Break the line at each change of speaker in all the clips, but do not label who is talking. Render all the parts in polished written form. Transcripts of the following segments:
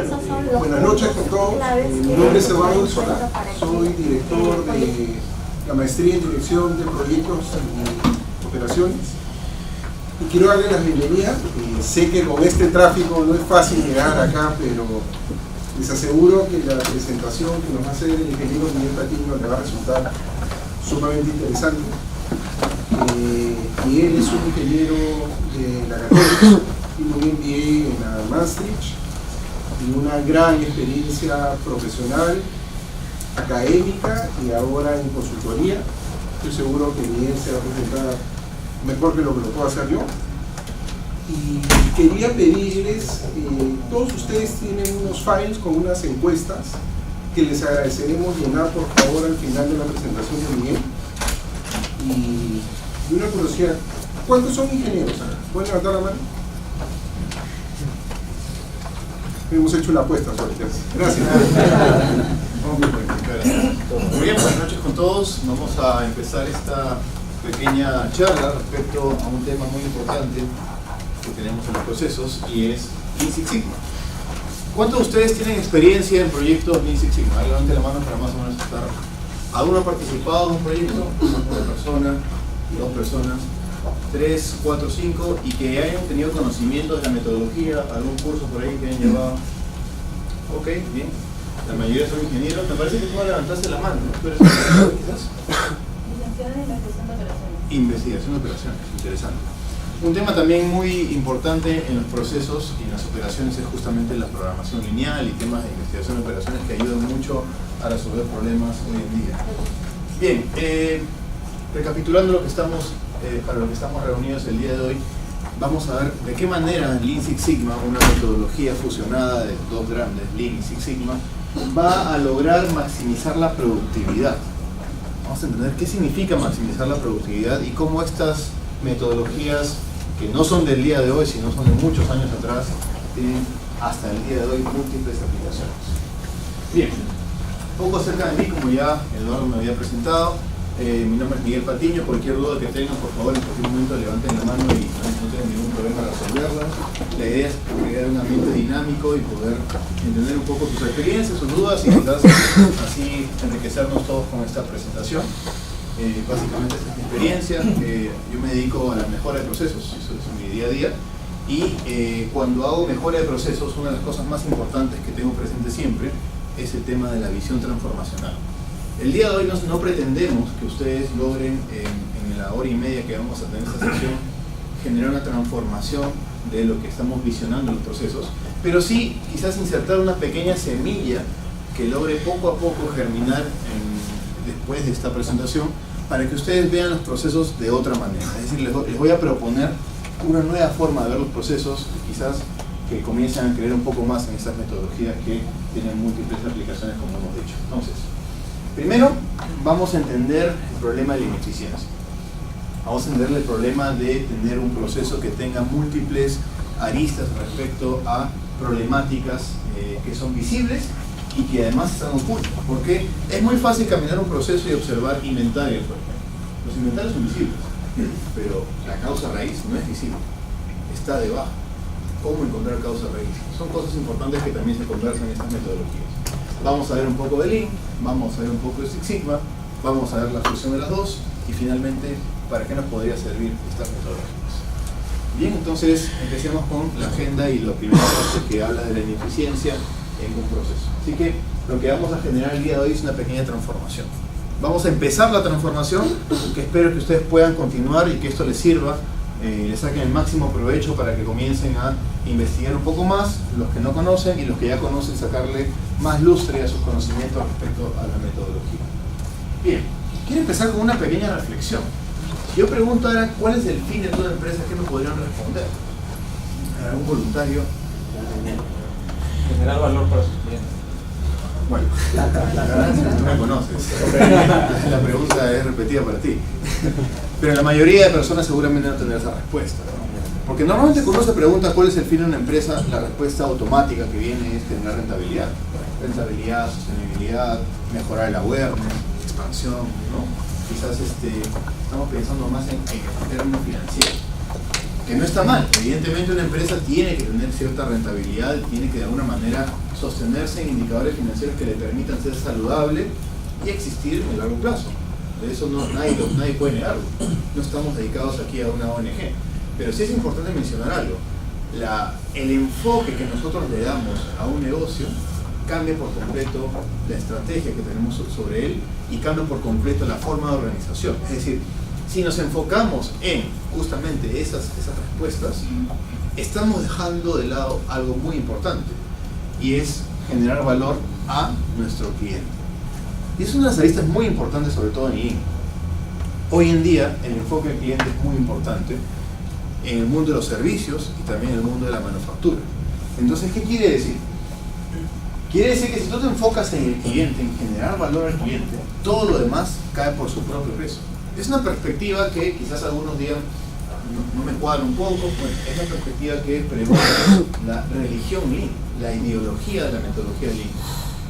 Bueno, buenas noches con todos. Mi nombre es Eduardo Solá, soy director de la maestría en dirección de proyectos y operaciones. Y quiero darle la bienvenida. Sé que con este tráfico no es fácil llegar acá, pero les aseguro que la presentación que nos va a hacer el ingeniero Miguel Patiño le va a resultar sumamente interesante. Y él es un ingeniero de la Católica, y un MBA en la Maastricht, y una gran experiencia profesional, académica y ahora en consultoría. Estoy seguro que Miguel se va a presentar mejor que lo puedo hacer yo. Y quería pedirles, todos ustedes tienen unos files con unas encuestas que les agradeceremos llenar por favor al final de la presentación de Miguel. Y una curiosidad, ¿cuántos son ingenieros acá? ¿Pueden levantar la mano? Hemos hecho una apuesta, suerte. Gracias.
Muy bien, buenas noches con todos. Vamos a empezar esta pequeña charla respecto a un tema muy importante que tenemos en los procesos y es Lean Six Sigma. ¿Cuántos de ustedes tienen experiencia en proyectos Lean Six Sigma? Levanten la mano para más o menos estar. ¿Alguno ha participado en un proyecto? ¿Una persona? ¿Dos personas? 3, 4, 5, y que hayan tenido conocimiento de la metodología, algún curso por ahí que hayan llevado. Ok, bien. La mayoría son ingenieros. Me parece que tú levantaste la mano, ¿no? ¿Tú eres ingeniero, quizás?
Licenciada en Investigación de Operaciones.
Investigación de operaciones, interesante. Un tema también muy importante en los procesos y en las operaciones es justamente la programación lineal y temas de investigación de operaciones que ayudan mucho a resolver problemas hoy en día. Bien, recapitulando lo que estamos para lo que estamos reunidos el día de hoy, vamos a ver de qué manera Lean Six Sigma, una metodología fusionada de dos grandes, Lean y Six Sigma, va a lograr maximizar la productividad. Vamos a entender qué significa maximizar la productividad y cómo estas metodologías, que no son del día de hoy, sino son de muchos años atrás, tienen hasta el día de hoy múltiples aplicaciones. Bien, un poco acerca de mí, como ya Eduardo me había presentado. Mi nombre es Miguel Patiño. Cualquier duda que tengan, por favor, en cualquier momento levanten la mano y no tienen ningún problema resolverla. La idea es crear un ambiente dinámico y poder entender un poco sus experiencias, sus dudas y quizás así enriquecernos todos con esta presentación. Básicamente esta es mi experiencia. Yo me dedico a la mejora de procesos, eso es mi día a día. Y cuando hago mejora de procesos, una de las cosas más importantes que tengo presente siempre es el tema de la visión transformacional. El día de hoy no pretendemos que ustedes logren en la hora y media que vamos a tener esta sesión generar una transformación de lo que estamos visionando en los procesos, pero sí quizás insertar una pequeña semilla que logre poco a poco germinar después de esta presentación para que ustedes vean los procesos de otra manera. Es decir, les voy a proponer una nueva forma de ver los procesos, quizás que comiencen a creer un poco más en estas metodologías que tienen múltiples aplicaciones, como hemos dicho. Entonces, primero, vamos a entender el problema de la ineficiencia. Vamos a entender el problema de tener un proceso que tenga múltiples aristas respecto a problemáticas que son visibles y que además están ocultas. Porque es muy fácil caminar un proceso y observar inventarios, por ejemplo. Los inventarios son visibles, pero la causa raíz no es visible, está debajo. ¿Cómo encontrar causa raíz? Son cosas importantes que también se conversan en estas metodologías. Vamos a ver un poco de Lean, vamos a ver un poco de Six Sigma, vamos a ver la fusión de las dos y finalmente, ¿para qué nos podría servir estas metodologías? Bien, entonces empecemos con la agenda y la primera parte que habla de la ineficiencia en un proceso. Así que lo que vamos a generar el día de hoy es una pequeña transformación. Vamos a empezar la transformación, que espero que ustedes puedan continuar y que esto les sirva, les saquen el máximo provecho para que comiencen a investigar un poco más, los que no conocen y los que ya conocen, sacarle más lustre a sus conocimientos respecto a la metodología. Bien, quiero empezar con una pequeña reflexión. Si yo pregunto ahora cuál es el fin de toda empresa, ¿qué me podrían responder? ¿Algún voluntario?
Generar valor para sus clientes.
Bueno, tú me conoces. La pregunta es repetida para ti. Pero la mayoría de personas seguramente no tendrán esa respuesta, ¿no? Porque normalmente cuando uno se pregunta cuál es el fin de una empresa, la respuesta automática que viene es tener rentabilidad. Rentabilidad, sostenibilidad, mejorar el awareness, expansión, ¿no? Quizás estamos pensando más en términos financieros. ¿Ok? que no está mal. Evidentemente una empresa tiene que tener cierta rentabilidad, tiene que de alguna manera sostenerse en indicadores financieros que le permitan ser saludable y existir en el largo plazo. De eso nadie puede negarlo. No estamos dedicados aquí a una ONG. Pero sí es importante mencionar algo. El enfoque que nosotros le damos a un negocio cambia por completo la estrategia que tenemos sobre él y cambia por completo la forma de organización. Es decir, si nos enfocamos en justamente esas respuestas, estamos dejando de lado algo muy importante, y es generar valor a nuestro cliente. Y es una de las aristas muy importantes, sobre todo en Lean. Hoy en día el enfoque del cliente es muy importante en el mundo de los servicios y también en el mundo de la manufactura. Entonces, ¿qué quiere decir? Quiere decir que si tú te enfocas en el cliente, en generar valor al cliente, todo lo demás cae por su propio peso. Es una perspectiva que quizás algunos digan, no me cuadra un poco. Bueno, es la perspectiva que pregunta la religión Lean, la ideología de la metodología Lean.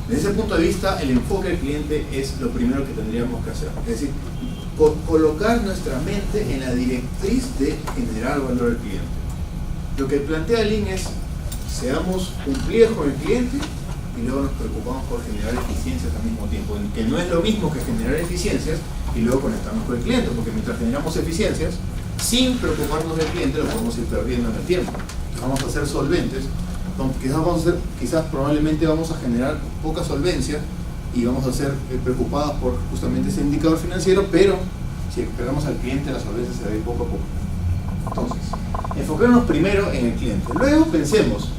Desde ese punto de vista, el enfoque del cliente es lo primero que tendríamos que hacer. Es decir, colocar nuestra mente en la directriz de generar valor al cliente. Lo que plantea Lean es, seamos cumplidos con el cliente y luego nos preocupamos por generar eficiencias al mismo tiempo, que no es lo mismo que generar eficiencias y luego conectarnos con el cliente, porque mientras generamos eficiencias, sin preocuparnos del cliente, lo podemos ir perdiendo en el tiempo. Vamos a ser solventes, quizás probablemente vamos a generar poca solvencia y vamos a ser preocupados por justamente ese indicador financiero, pero si esperamos al cliente, la solvencia se va a ir poco a poco. Entonces, enfoquémonos primero en el cliente. Luego pensemos,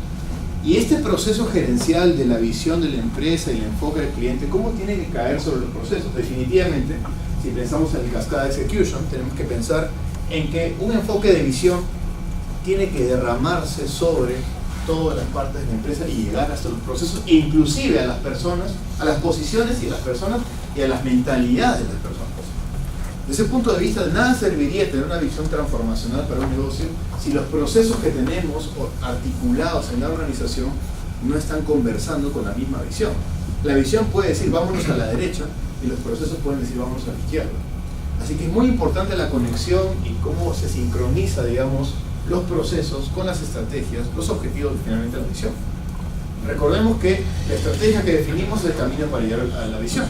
y este proceso gerencial de la visión de la empresa y el enfoque del cliente, ¿cómo tiene que caer sobre los procesos? Definitivamente, si pensamos en el Cascada Execution, tenemos que pensar en que un enfoque de visión tiene que derramarse sobre todas las partes de la empresa y llegar hasta los procesos, inclusive a las personas, a las posiciones y a las personas y a las mentalidades de las personas. Desde ese punto de vista, de nada serviría tener una visión transformacional para un negocio si los procesos que tenemos articulados en la organización no están conversando con la misma visión. La visión puede decir vámonos a la derecha y los procesos pueden decir vámonos a la izquierda. Así que es muy importante la conexión y cómo se sincroniza, digamos, los procesos con las estrategias, los objetivos y finalmente la visión. Recordemos que la estrategia que definimos es el camino para llegar a la visión.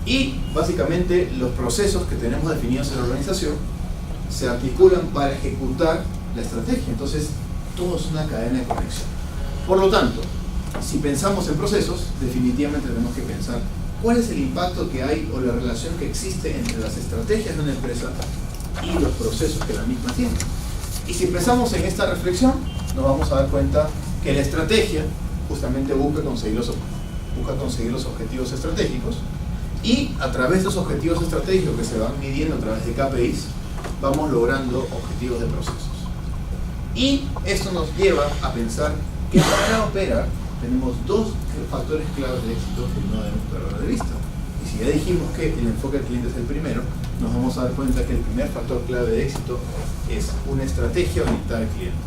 Y básicamente los procesos que tenemos definidos en la organización se articulan para ejecutar la estrategia. Entonces, todo es una cadena de conexión. Por lo tanto, si pensamos en procesos, definitivamente tenemos que pensar cuál es el impacto que hay o la relación que existe entre las estrategias de una empresa y los procesos que la misma tiene. Y si pensamos en esta reflexión, nos vamos a dar cuenta que la estrategia justamente busca conseguir los objetivos estratégicos, y a través de los objetivos estratégicos que se van midiendo a través de KPIs, vamos logrando objetivos de procesos. Y esto nos lleva a pensar que para operar tenemos dos factores claves de éxito que no debemos perder de vista. Y si ya dijimos que el enfoque del cliente es el primero, nos vamos a dar cuenta que el primer factor clave de éxito es una estrategia orientada al cliente.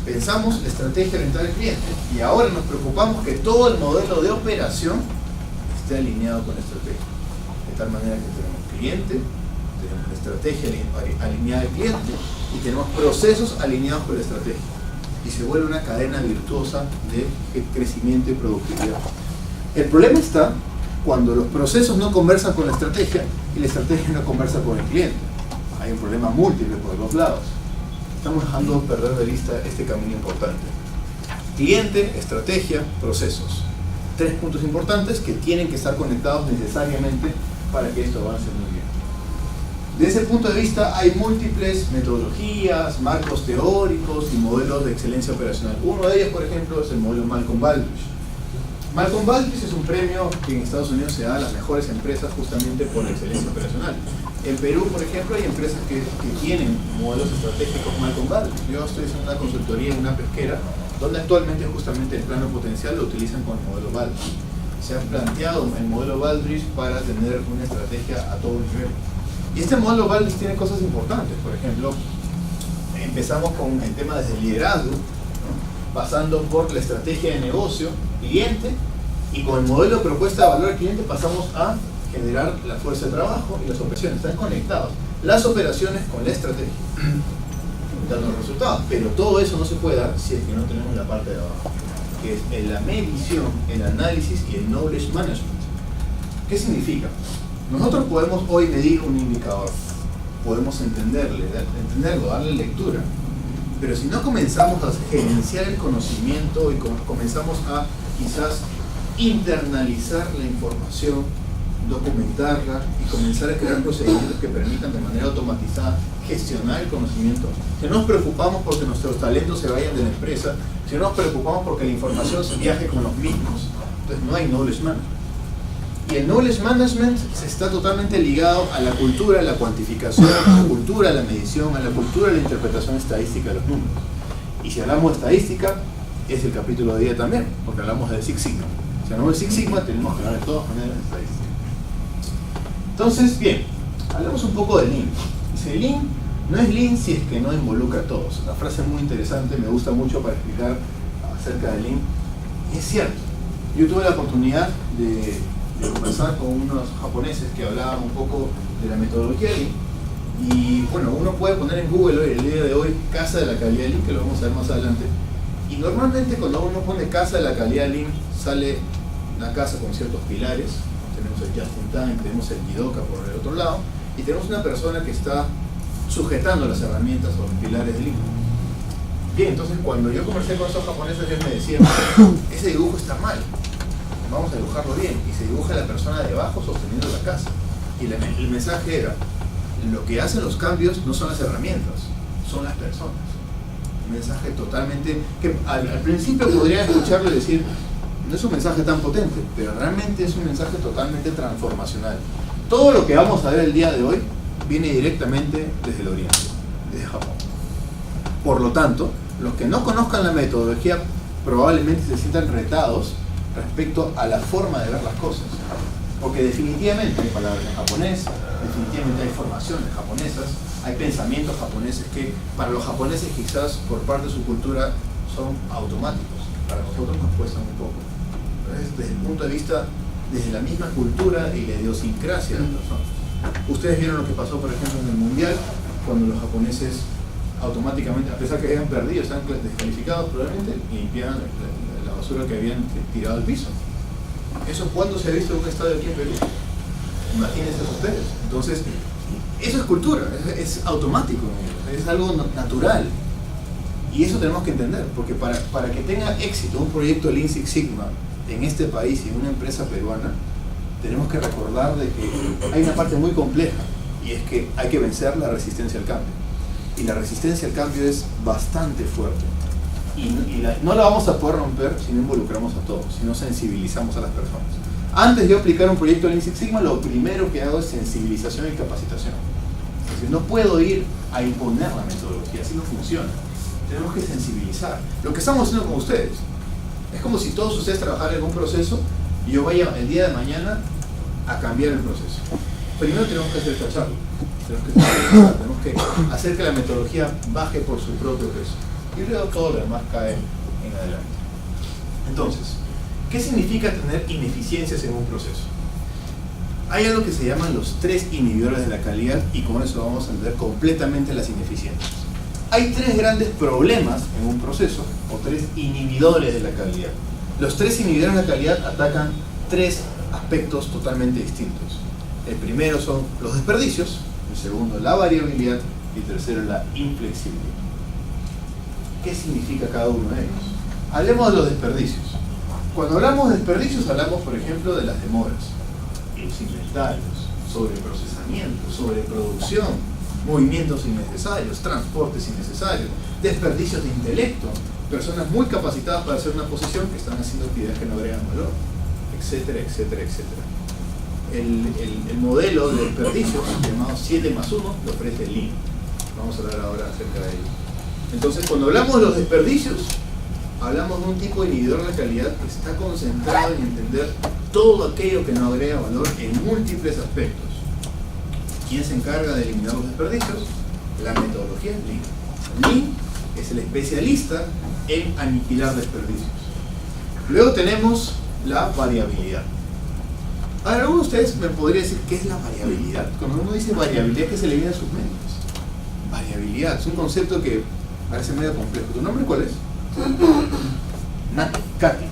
Pensamos la estrategia orientada al cliente y ahora nos preocupamos que todo el modelo de operación esté alineado con la estrategia. De tal manera que tenemos cliente, tenemos la estrategia alineada al cliente y tenemos procesos alineados con la estrategia. Y se vuelve una cadena virtuosa de crecimiento y productividad. El problema está cuando los procesos no conversan con la estrategia y la estrategia no conversa con el cliente. Hay un problema múltiple por los lados. Estamos dejando perder de vista este camino importante. Cliente, estrategia, procesos. 3 puntos importantes que tienen que estar conectados necesariamente para que esto avance muy bien. Desde ese punto de vista hay múltiples metodologías, marcos teóricos y modelos de excelencia operacional. Uno de ellos, por ejemplo, es el modelo Malcolm Baldrige. Malcolm Baldrige es un premio que en Estados Unidos se da a las mejores empresas justamente por la excelencia operacional. En Perú, por ejemplo, hay empresas que tienen modelos estratégicos Malcolm Baldrige. Yo estoy haciendo una consultoría en una pesquera donde actualmente justamente el plano potencial lo utilizan con el modelo Baldrige. Se ha planteado el modelo Baldrige para tener una estrategia a todo nivel. Y este modelo Baldrige tiene cosas importantes. Por ejemplo, empezamos con el tema desde el liderazgo, ¿no? Pasando por la estrategia de negocio, cliente, y con el modelo de propuesta de valor al cliente pasamos a generar la fuerza de trabajo y las operaciones. Están conectados. las operaciones con la estrategia, dando resultados. Pero todo eso no se puede dar si es que no tenemos la parte de abajo, que es la medición, el análisis y el knowledge management. ¿Qué significa? Nosotros podemos hoy medir un indicador, podemos entenderlo, darle lectura, pero si no comenzamos a gerenciar el conocimiento y comenzamos a quizás internalizar la información, documentarla y comenzar a crear procedimientos que permitan de manera automatizada gestionar el conocimiento, si no nos preocupamos porque nuestros talentos se vayan de la empresa, si no nos preocupamos porque la información se viaje con los mismos, entonces no hay knowledge management. Y el knowledge management está totalmente ligado a la cultura, a la cuantificación, a la cultura, a la medición, a la cultura, a la interpretación estadística de los números. Y si hablamos de estadística, es el capítulo de día también, porque hablamos de Six Sigma. Si hablamos de Six Sigma, tenemos que hablar de todas maneras de estadística. Entonces, bien, hablemos un poco de Lean. Dice, Lean no es Lean si es que no involucra a todos. Una frase muy interesante, me gusta mucho para explicar acerca de Lean. Y es cierto, yo tuve la oportunidad de conversar con unos japoneses que hablaban un poco de la metodología Lean. Y bueno, uno puede poner en Google hoy, el día de hoy, Casa de la Calidad Lean, que lo vamos a ver más adelante. Y normalmente cuando uno pone Casa de la Calidad Lean, sale una casa con ciertos pilares. Tenemos el Just in Time, tenemos el Jidoka por el otro lado, y tenemos una persona que está sujetando las herramientas o los pilares de Lean. Bien, entonces cuando yo conversé con esos japoneses, ellos me decían, ese dibujo está mal, vamos a dibujarlo bien, y se dibuja la persona debajo sosteniendo la casa. Y el mensaje era, lo que hacen los cambios no son las herramientas, son las personas. Un mensaje totalmente, que al principio podría escucharlo y decir, no es un mensaje tan potente, pero realmente es un mensaje totalmente transformacional. Todo lo que vamos a ver el día de hoy viene directamente desde el Oriente, desde Japón. Por lo tanto, los que no conozcan la metodología probablemente se sientan retados respecto a la forma de ver las cosas. Porque definitivamente hay palabras en japonés, definitivamente hay formaciones japonesas, hay pensamientos japoneses que para los japoneses quizás por parte de su cultura son automáticos, para nosotros nos cuestan un poco. Desde el punto de vista, desde la misma cultura y la idiosincrasia de las personas. Ustedes vieron lo que pasó, por ejemplo, en el Mundial, cuando los japoneses automáticamente, a pesar que habían perdido, estaban descalificados, probablemente limpiaban la basura que habían tirado al piso. ¿Eso cuándo se ha visto en un estadio aquí en Perú? Imagínense ustedes. Entonces, eso es cultura, es automático, es algo natural. Y eso tenemos que entender, porque para que tenga éxito un proyecto Lean Six Sigma en este país y en una empresa peruana, tenemos que recordar de que hay una parte muy compleja, y es que hay que vencer la resistencia al cambio. Y la resistencia al cambio es bastante fuerte. Y no la vamos a poder romper si no involucramos a todos, si no sensibilizamos a las personas. Antes de aplicar un proyecto Lean Six Sigma, lo primero que hago es sensibilización y capacitación. Es decir, no puedo ir a imponer la metodología, así no funciona. Tenemos que sensibilizar. Lo que estamos haciendo con ustedes. Es como si todos ustedes trabajaran en un proceso y yo vaya el día de mañana a cambiar el proceso. Primero tenemos que hacer cacharlo. Tenemos que hacer que la metodología baje por su propio peso. Y luego todo lo demás cae en adelante. Entonces, ¿qué significa tener ineficiencias en un proceso? Hay algo que se llaman los 3 inhibidores de la calidad, y con eso vamos a entender completamente las ineficiencias. Hay 3 grandes problemas en un proceso, o 3 inhibidores de la calidad. Los 3 inhibidores de la calidad atacan 3 aspectos totalmente distintos. El primero son los desperdicios, el segundo la variabilidad y el tercero la inflexibilidad. ¿Qué significa cada uno de ellos? Hablemos de los desperdicios. Cuando hablamos de desperdicios, hablamos, por ejemplo, de las demoras, los inventarios, sobreprocesamiento, sobreproducción, movimientos innecesarios, transportes innecesarios, desperdicios de intelecto, personas muy capacitadas para hacer una posición que están haciendo actividades que no agregan valor, etcétera, etcétera, etcétera. El modelo de desperdicios, llamado 7+1, lo ofrece Lean. Vamos a hablar ahora acerca de ello. Entonces, cuando hablamos de los desperdicios, hablamos de un tipo de inhibidor de la calidad que está concentrado en entender todo aquello que no agrega valor en múltiples aspectos. ¿Quién se encarga de eliminar los desperdicios? La metodología Lean. Lean es el especialista en aniquilar desperdicios. Luego tenemos la variabilidad. Ahora, alguno de ustedes me podría decir qué es la variabilidad. Cuando uno dice variabilidad, ¿qué se le viene a sus mentes? Variabilidad, es un concepto que parece medio complejo. ¿Tu nombre cuál es? Nati, Katy.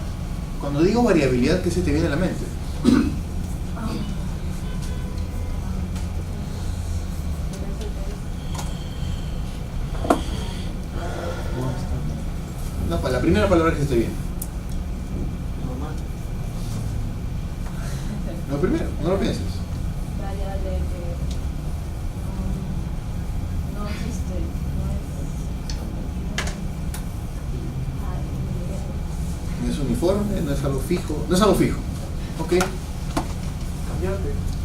Cuando digo variabilidad, ¿qué se te viene a la mente? La primera palabra que se te viene.
Normal.
Lo primero, no lo pienses.
Variable que no existe,
No es uniforme, no es algo fijo. No es algo fijo. Ok.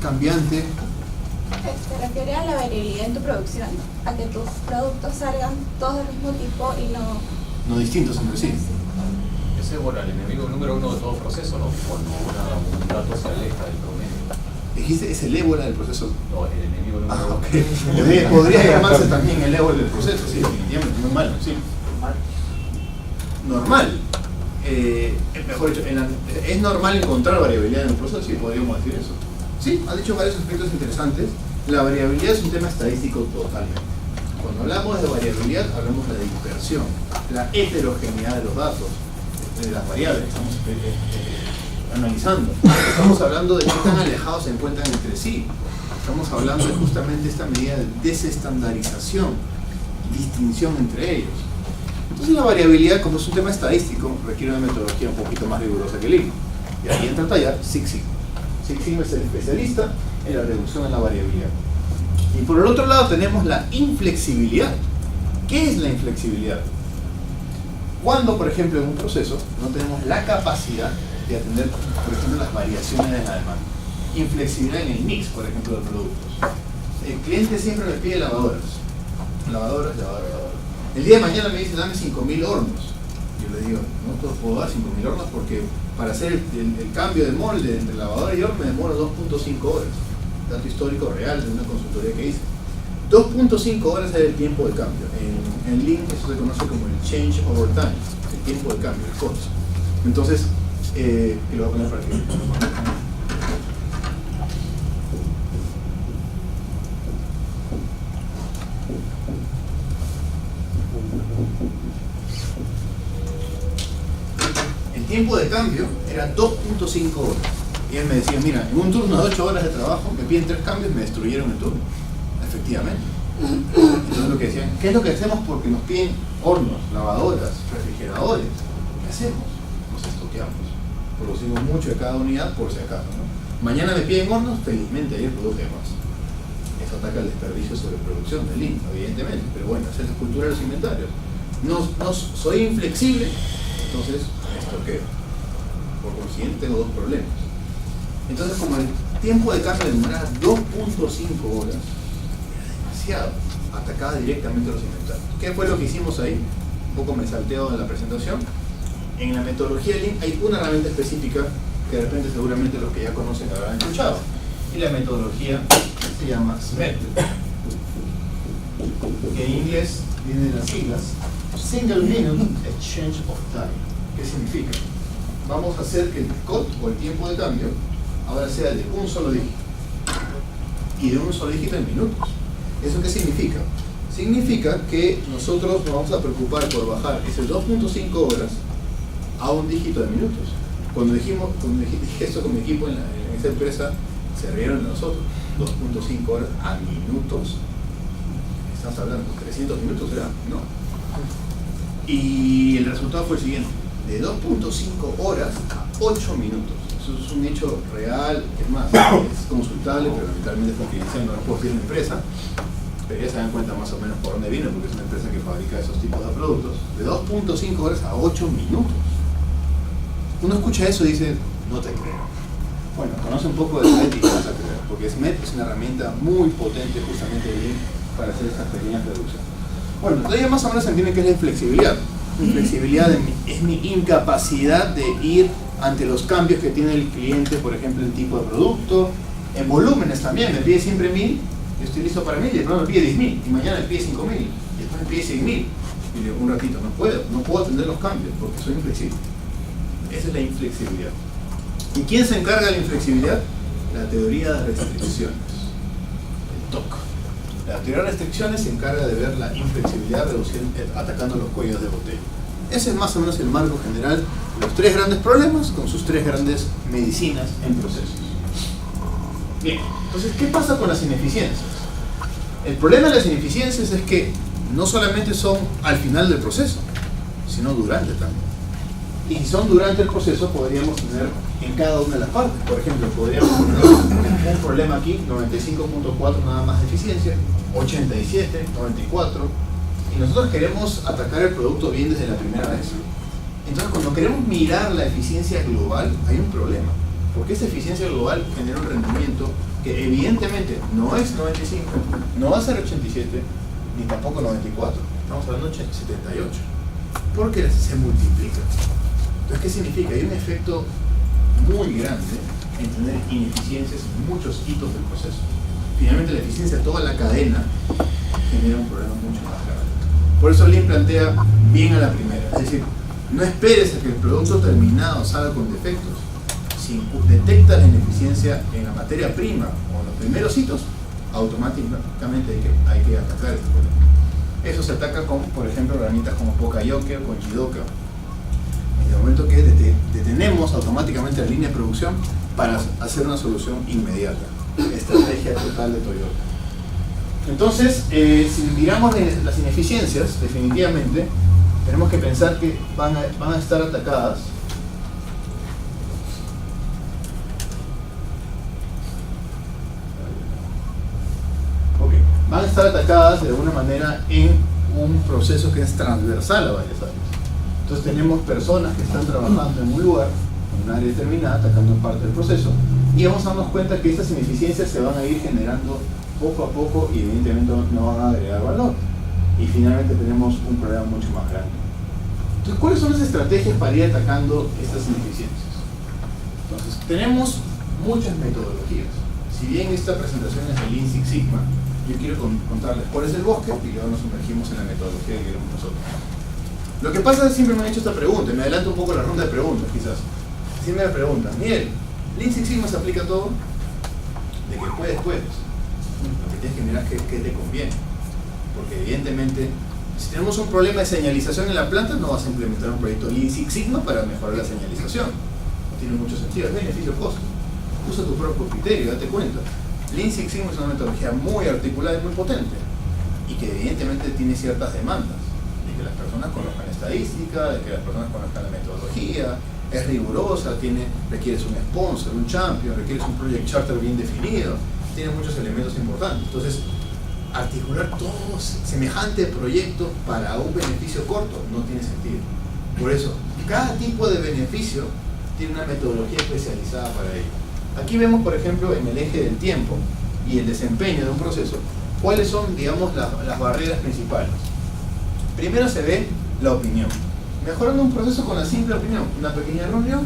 Cambiante.
Se refiere a la variabilidad en tu producción, a que tus productos salgan todos del mismo tipo y
No distintos entre sí.
Ese es bueno, el enemigo número uno de todo proceso, ¿no? Cuando un dato se aleja del promedio.
Dijiste, es el ébola del proceso.
No, el enemigo número uno.
Ok. Podría llamarse también el ébola del proceso, sí, definitivamente, muy malo, sí. Normal. Mejor dicho, ¿es normal encontrar variabilidad en el proceso? Sí, podríamos decir eso. Sí, ha dicho varios aspectos interesantes. La variabilidad es un tema estadístico totalmente. Cuando hablamos de variabilidad, hablamos de la dispersión, la heterogeneidad de los datos, de las variables que estamos analizando. Estamos hablando de qué tan alejados se encuentran entre sí. Estamos hablando de justamente esta medida de desestandarización, distinción entre ellos. Entonces la variabilidad, como es un tema estadístico, requiere una metodología un poquito más rigurosa que el INE. Y ahí entra a tallar Six Sigma. Six Sigma es el especialista en la reducción de la variabilidad. Y por el otro lado tenemos la inflexibilidad. ¿Qué es la inflexibilidad? Cuando, por ejemplo, en un proceso no tenemos la capacidad de atender, por ejemplo, las variaciones de la demanda. Inflexibilidad en el mix, por ejemplo, de productos. El cliente siempre me pide lavadoras. Lavadoras. El día de mañana me dice, dame 5.000 hornos. Yo le digo, no te puedo dar 5.000 hornos porque para hacer el cambio de molde entre lavadora y horno me demoro 2.5 horas. Dato histórico real de una consultoría que hice. 2.5 horas es el tiempo de cambio. En Lean eso se conoce como el change over time, el tiempo de cambio, el costo. Entonces, que lo voy a poner para aquí. El tiempo de cambio era 2.5 horas. Y él me decía, mira, en un turno de 8 horas de trabajo me piden 3 cambios y me destruyeron el turno. Efectivamente. Entonces lo que decían, ¿qué es lo que hacemos? Porque nos piden hornos, lavadoras, refrigeradores. ¿Qué hacemos? Nos estoqueamos. Producimos mucho de cada unidad por si acaso, ¿no? Mañana me piden hornos, felizmente ayer produje más. Eso ataca el desperdicio sobre producción del Lean, evidentemente, pero bueno, esa es la cultura de los inventarios. Soy inflexible, entonces me estoqueo. Por consiguiente tengo dos problemas. Entonces, como el tiempo de cambio demoraba 2.5 horas, era demasiado, atacaba directamente a los inventarios. ¿Qué fue lo que hicimos ahí? Un poco me salteo en la presentación. En la metodología Lean hay una herramienta específica que de repente seguramente los que ya conocen habrán escuchado. Y la metodología se llama SMET, que en inglés viene de las siglas Single Minute Exchange of Time. ¿Qué significa? Vamos a hacer que el COT o el tiempo de cambio ahora sea de un solo dígito y de un solo dígito en minutos. ¿Eso qué significa? Significa que nosotros nos vamos a preocupar por bajar ese 2.5 horas a un dígito de minutos. Cuando dije esto con mi equipo en esa empresa, se rieron de nosotros. 2.5 horas a minutos. Estamos hablando, 300 minutos era, no. Y el resultado fue el siguiente: de 2.5 horas a 8 minutos. Eso es un hecho real, es más, es consultable, pero lamentablemente es confidencial, no lo puedo decir en la empresa, pero ya se dan cuenta más o menos por dónde viene, porque es una empresa que fabrica esos tipos de productos. De 2.5 horas a 8 minutos. Uno escucha eso y dice, no te creo. Bueno, conoce un poco de SMET y vas a creer, porque SMET es una herramienta muy potente justamente para hacer estas pequeñas reducciones. Bueno, todavía más o menos se entiende qué es la inflexibilidad. Inflexibilidad es mi incapacidad de ir ante los cambios que tiene el cliente, por ejemplo, en tipo de producto, en volúmenes también. Me pide siempre 1.000, yo estoy listo para 1.000, y después me pide 10.000, y mañana me pide 5.000, y después me pide 6.000. Y le digo, un ratito, no puedo atender los cambios porque soy inflexible. Esa es la inflexibilidad. ¿Y quién se encarga de la inflexibilidad? la teoría de restricciones, el TOC. La teoría de restricciones se encarga de ver la inflexibilidad atacando los cuellos de botella. Ese es más o menos el marco general de los tres grandes problemas con sus tres grandes medicinas en procesos. Bien, entonces, ¿qué pasa con las ineficiencias? El problema de las ineficiencias es que no solamente son al final del proceso, sino durante también. Y si son durante el proceso, podríamos tener en cada una de las partes. Por ejemplo, podríamos tener un problema aquí, 95.4 nada más de eficiencia, 87, 94, y nosotros queremos atacar el producto bien desde la primera vez. Entonces, cuando queremos mirar la eficiencia global, hay un problema, porque esta eficiencia global genera un rendimiento que evidentemente no es 95, no va a ser 87, ni tampoco 94, estamos hablando de 78, porque se multiplica. Entonces, ¿qué significa? Hay un efecto muy grande en tener ineficiencias en muchos hitos del proceso. Finalmente, la eficiencia de toda la cadena genera un problema mucho más grave. Por eso Lean plantea bien a la primera, es decir, no esperes a que el producto terminado salga con defectos. Si detectas la ineficiencia en la materia prima o en los primeros hitos, automáticamente hay que atacar este problema. Eso se ataca con, por ejemplo, herramientas como Pokayoke o con Jidoka. En el momento que detenemos automáticamente la línea de producción para hacer una solución inmediata. Estrategia total de Toyota. Entonces, si miramos las ineficiencias, definitivamente tenemos que pensar que van a estar atacadas de alguna manera en un proceso que es transversal a varias áreas. Entonces tenemos personas que están trabajando en un lugar, en un área determinada, atacando parte del proceso, y vamos a darnos cuenta que estas ineficiencias se van a ir generando poco a poco y evidentemente no van a agregar valor. Y finalmente tenemos un problema mucho más grande. Entonces, ¿cuáles son las estrategias para ir atacando estas ineficiencias? Entonces, tenemos muchas metodologías. Si bien esta presentación es de Lean Six Sigma, yo quiero contarles cuál es el bosque y luego nos sumergimos en la metodología que queremos nosotros. Lo que pasa es que siempre me han hecho esta pregunta, y me adelanto un poco la ronda de preguntas quizás. Siempre me preguntan, Miguel, ¿Lean Six Sigma se aplica a todo? De que puedes. Lo que tienes que mirar es qué te conviene. Porque evidentemente, si tenemos un problema de señalización en la planta, no vas a implementar un proyecto Lean Six Sigma para mejorar la señalización. No tiene mucho sentido, es beneficio-costo. Usa tu propio criterio, date cuenta. Lean Six Sigma es una metodología muy articulada y muy potente, y que evidentemente tiene ciertas demandas, de que las personas conozcan estadística, de que las personas conozcan la metodología, es rigurosa, requieres un sponsor, un champion, requieres un project charter bien definido, tiene muchos elementos importantes. Entonces, articular todo semejante proyecto para un beneficio corto no tiene sentido. Por eso, cada tipo de beneficio tiene una metodología especializada para ello. Aquí vemos, por ejemplo, en el eje del tiempo y el desempeño de un proceso, cuáles son, digamos, las barreras principales. Primero se ve la opinión. Mejorando un proceso con la simple opinión. Una pequeña reunión,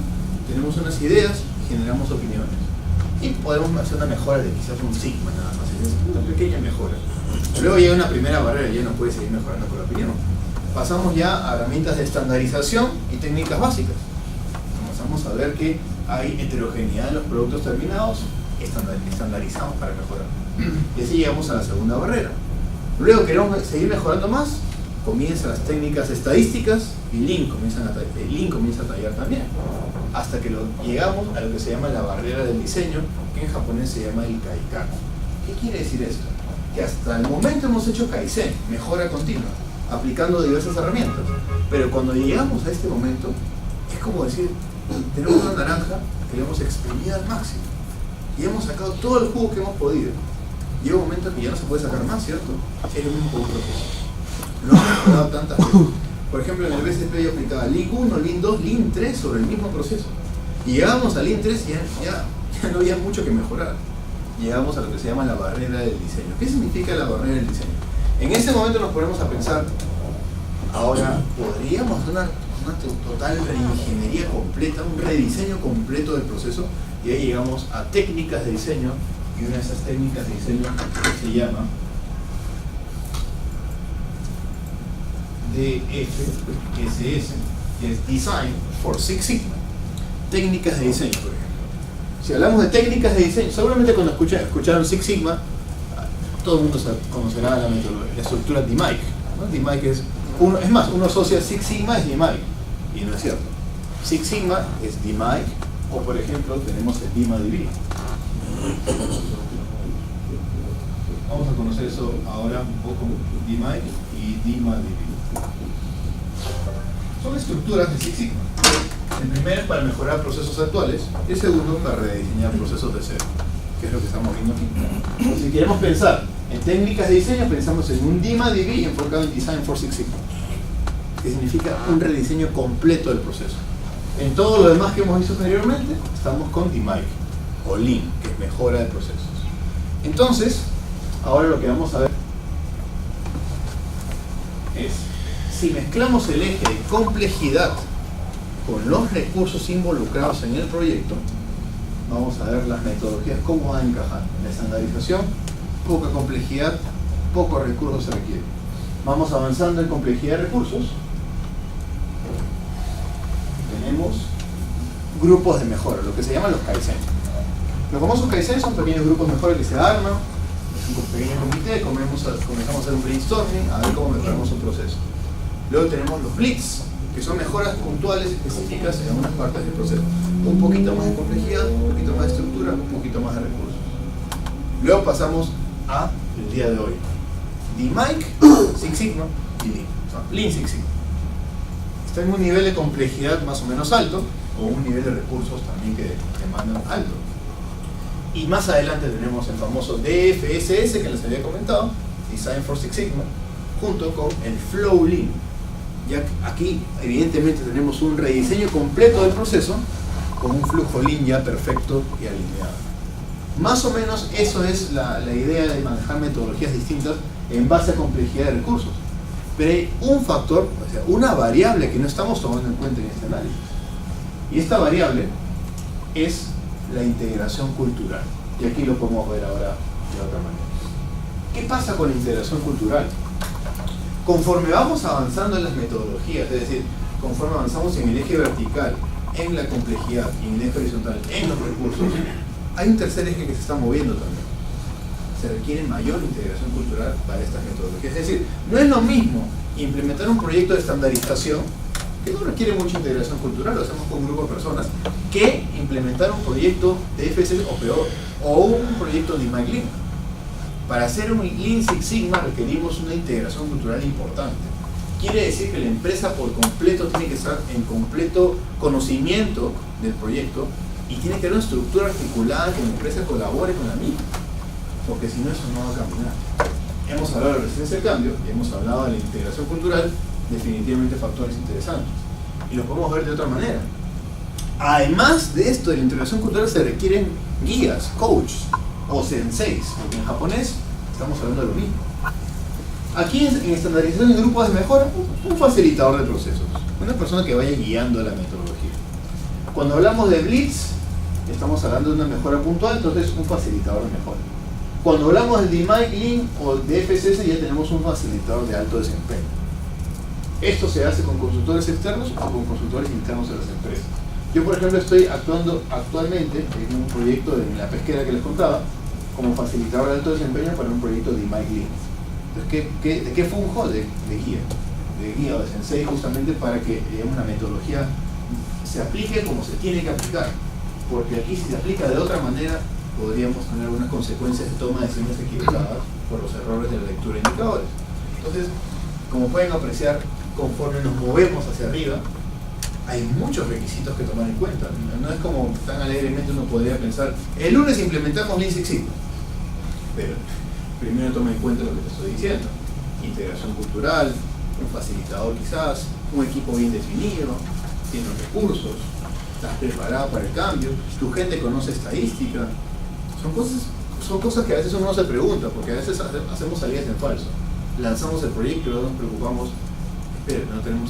tenemos unas ideas y generamos opiniones. Y podemos hacer una mejora de quizás un sigma nada más, es una pequeña mejora. Luego llega una primera barrera, ya no puede seguir mejorando con la opinión. Pasamos ya a herramientas de estandarización y técnicas básicas. Comenzamos a ver que hay heterogeneidad en los productos terminados, estandarizamos para mejorar. Y así llegamos a la segunda barrera. Luego queremos seguir mejorando más, comienzan las técnicas estadísticas y Lean comienza a tallar también. Hasta que llegamos a lo que se llama la barrera del diseño, que en japonés se llama el Kaikan. ¿Qué quiere decir esto? Que hasta el momento hemos hecho Kaizen, mejora continua, aplicando diversas herramientas. Pero cuando llegamos a este momento, es como decir, tenemos una naranja que le hemos exprimido al máximo y hemos sacado todo el jugo que hemos podido. Llega un momento que ya no se puede sacar más, ¿cierto? Es el mismo proceso. Lo hemos probado tantas veces. Por ejemplo, en el BCP yo aplicaba Lean 1, Lean 2, Lean 3 sobre el mismo proceso. Y llegamos a Lean 3 y ya no había mucho que mejorar. Llegamos a lo que se llama la barrera del diseño. ¿Qué significa la barrera del diseño? En ese momento nos ponemos a pensar, ahora, ¿podríamos hacer una total reingeniería completa, un rediseño completo del proceso? Y ahí llegamos a técnicas de diseño, y una de esas técnicas de diseño se llama DFSS, que es Design for Six Sigma. Técnicas de diseño, por ejemplo. Si hablamos de técnicas de diseño, seguramente cuando escucharon Six Sigma, todo el mundo conocerá la metodología, la estructura DMAIC, ¿no? DMAIC es más, uno asocia Six Sigma es DMAIC, y no es cierto. Six Sigma es DMAIC, o por ejemplo tenemos el DIMA-DB. Vamos a conocer eso ahora un poco, DMAIC y DIMA-DB. Son estructuras de Six Sigma. El primero para mejorar procesos actuales y el segundo para rediseñar procesos de cero, que es lo que estamos viendo aquí. Entonces, si queremos pensar en técnicas de diseño, pensamos en un DIMA-DB enfocado en Design for Six Sigma, que significa un rediseño completo del proceso. En todo lo demás que hemos visto anteriormente, estamos con DMAIC o Lean, que es mejora de procesos. Entonces, ahora lo que vamos a ver es, si mezclamos el eje de complejidad con los recursos involucrados en el proyecto, vamos a ver las metodologías cómo van encajando. En la estandarización, poca complejidad, pocos recursos se requieren. Vamos avanzando en complejidad de recursos. Tenemos grupos de mejora, lo que se llaman los Kaizen. Los famosos Kaizen son pequeños grupos de mejora que se arman, es un pequeño comité, comenzamos a hacer un brainstorming, a ver cómo mejoramos un proceso. Luego tenemos los Blitz, que son mejoras puntuales específicas en algunas partes del proceso. Un poquito más de complejidad, un poquito más de estructura, un poquito más de recursos. Luego pasamos a el día de hoy. DMAIC, Six Sigma y Lean. Lean Six Sigma. Está en un nivel de complejidad más o menos alto, o un nivel de recursos también que demandan alto. Y más adelante tenemos el famoso DFSS que les había comentado, Design for Six Sigma, junto con el Flow Lean. Ya aquí evidentemente tenemos un rediseño completo del proceso con un flujo Lean ya perfecto y alineado. Más o menos eso es la idea de manejar metodologías distintas en base a complejidad de recursos. Pero hay un factor, o sea, una variable que no estamos tomando en cuenta en este análisis. Y esta variable es la integración cultural. Y aquí lo podemos ver ahora de otra manera. ¿Qué pasa con la integración cultural? Conforme vamos avanzando en las metodologías, es decir, conforme avanzamos en el eje vertical, en la complejidad y en el eje horizontal, en los recursos, hay un tercer eje que se está moviendo también. Se requiere mayor integración cultural para estas metodologías. Es decir, no es lo mismo implementar un proyecto de estandarización, que no requiere mucha integración cultural, lo hacemos con un grupo de personas, que implementar un proyecto de FSS o peor, o un proyecto de DMAIC Lean. Para hacer un Lean Six Sigma requerimos una integración cultural importante. Quiere decir que la empresa por completo tiene que estar en completo conocimiento del proyecto y tiene que haber una estructura articulada que la empresa colabore con la misma, porque si no eso no va a caminar. Hemos hablado de la resistencia al cambio y hemos hablado de la integración cultural, definitivamente factores interesantes. Y lo podemos ver de otra manera. Además de esto, de la integración cultural se requieren guías, coaches o senseis, porque en japonés estamos hablando de lo mismo. Aquí en estandarización de grupos de mejora, un facilitador de procesos, una persona que vaya guiando la metodología. Cuando hablamos de Blitz, estamos hablando de una mejora puntual, entonces un facilitador de mejora. Cuando hablamos del DMAIC Lean o de FSS, ya tenemos un facilitador de alto desempeño. Esto se hace con consultores externos o con consultores internos de las empresas. Yo, por ejemplo, estoy actuando actualmente en un proyecto en la pesquera que les contaba, como facilitador de alto desempeño para un proyecto de DMAIC Lean. Entonces, ¿de qué funjo? De guía o de sensei, justamente para que una metodología se aplique como se tiene que aplicar. Porque aquí, si se aplica de otra manera, podríamos tener algunas consecuencias de toma de decisiones equivocadas por los errores de la lectura de indicadores. Entonces, como pueden apreciar, conforme nos movemos hacia arriba, hay muchos requisitos que tomar en cuenta. No es como tan alegremente uno podría pensar, el lunes implementamos Lean Six Sigma. Pero primero toma en cuenta lo que te estoy diciendo. Integración cultural, un facilitador quizás, un equipo bien definido, tienes recursos, estás preparado para el cambio, tu gente conoce estadística. Son cosas que a veces uno no se pregunta, porque a veces hacemos salidas en falso. Lanzamos el proyecto y luego nos preocupamos, esperen, no tenemos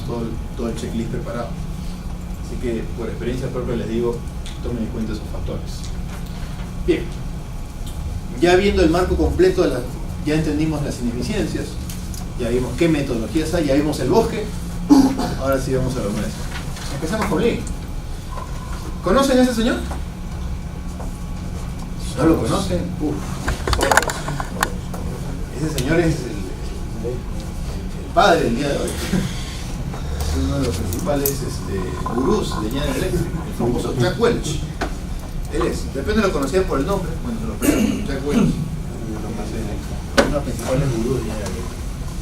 todo el checklist preparado. Así que por experiencia propia les digo, tomen en cuenta esos factores. Bien, ya viendo el marco completo, ya entendimos las ineficiencias, ya vimos qué metodologías hay, ya vimos el bosque, ahora sí vamos a lo nuestro. Empezamos con Lean. ¿Conocen a ese señor? ¿No lo conocen? Ese señor es el padre del día de hoy. Es uno de los principales gurús de General Electric, el famoso Jack Welch. Él es, depende de lo conocían por el nombre, bueno, se lo presento, Jack Welch, uno de los principales gurús de General Electric.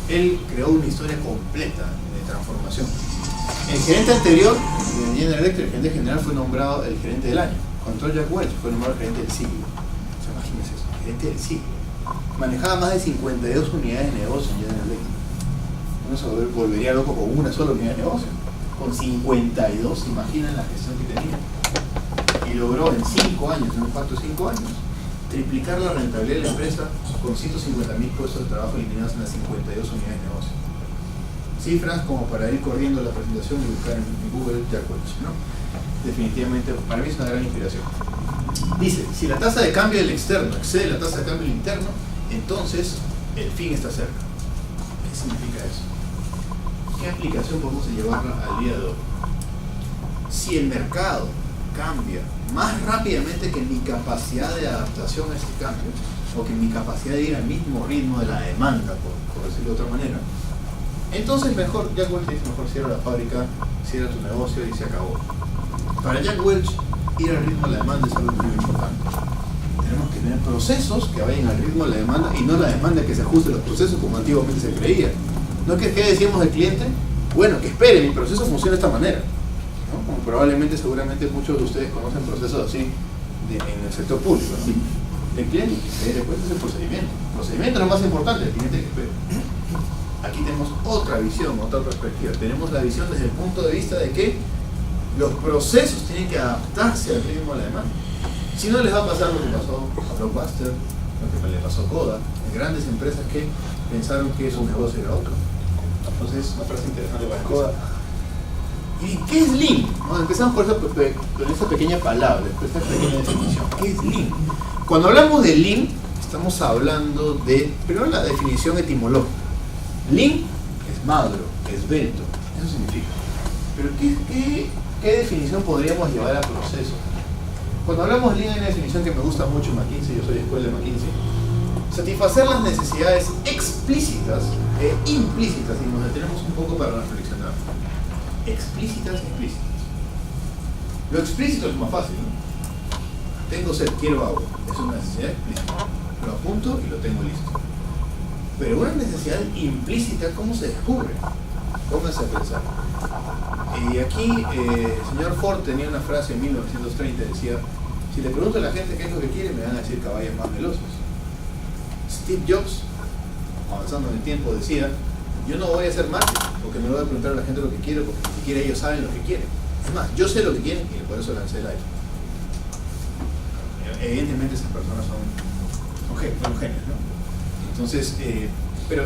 Él creó una historia completa de transformación. El gerente anterior de General Electric, el gerente general, fue nombrado el gerente del año. Cuando entró Jack Welch, fue nombrado el gerente del siglo. O sea, imagínense eso, el gerente del siglo. Manejaba más de 52 unidades de negocio en General Electric. Uno se volvería loco con una sola unidad de negocio. Con 52, imaginan la gestión que tenía. Y logró en 5 años, en un pacto de 5 años, triplicar la rentabilidad de la empresa con 150.000 puestos de trabajo eliminados en las 52 unidades de negocio. Cifras como para ir corriendo la presentación y buscar en Google Jack Welch, ¿no? Definitivamente, para mí es una gran inspiración. Dice, si la tasa de cambio del externo excede la tasa de cambio del interno, entonces el fin está cerca. ¿Qué significa eso? ¿Qué aplicación podemos llevarla al día de hoy? Si el mercado cambia más rápidamente que mi capacidad de adaptación a este cambio, o que mi capacidad de ir al mismo ritmo de la demanda, por decirlo de otra manera, entonces mejor, Jack Welch dice, mejor cierra la fábrica, cierra tu negocio y se acabó. Para Jack Welch, ir al ritmo de la demanda es algo muy importante. Tenemos que tener procesos que vayan al ritmo de la demanda y no la demanda que se ajuste a los procesos como antiguamente se creía. No es que ¿qué decíamos al cliente? Bueno, que espere, mi proceso funciona de esta manera, ¿no? Como probablemente, seguramente muchos de ustedes conocen procesos así en el sector público, ¿no? El cliente que espere, pues es el procedimiento. El procedimiento es lo más importante, el cliente que espere. Aquí tenemos otra visión, otra perspectiva. Tenemos la visión desde el punto de vista de que los procesos tienen que adaptarse al ritmo de la demanda. Si no, les va a pasar lo que pasó a Blockbuster, lo que le pasó a Kodak, grandes empresas que pensaron que su negocio era otro. Entonces, una frase interesante para Kodak. ¿Y qué es Lean? ¿No? Empezamos por esa pequeña palabra, esta pequeña definición. ¿Qué es Lean? Cuando hablamos de Lean, estamos hablando de, primero, la definición etimológica. Lean es magro, esbelto, eso significa. Pero ¿qué definición podríamos llevar a proceso? Cuando hablamos de Lean hay una definición que me gusta mucho en McKinsey, yo soy de escuela de McKinsey. Satisfacer las necesidades explícitas e implícitas, y nos detenemos un poco para reflexionar. Explícitas e implícitas. Lo explícito es más fácil, ¿no? Tengo sed, quiero agua, es una necesidad explícita. Lo apunto y lo tengo listo. Pero una necesidad implícita, ¿cómo se descubre? Pónganse a pensar. Y aquí el señor Ford tenía una frase en 1930, decía, si le pregunto a la gente qué es lo que quiere, me van a decir caballos más veloces. Steve Jobs, avanzando en el tiempo, decía, yo no voy a hacer marketing, porque me voy a preguntar a la gente lo que quiere, porque ni siquiera ellos saben lo que quieren. Es más, yo sé lo que quieren y por eso lancé el iPhone. Evidentemente esas personas son genios, ¿no? Entonces, pero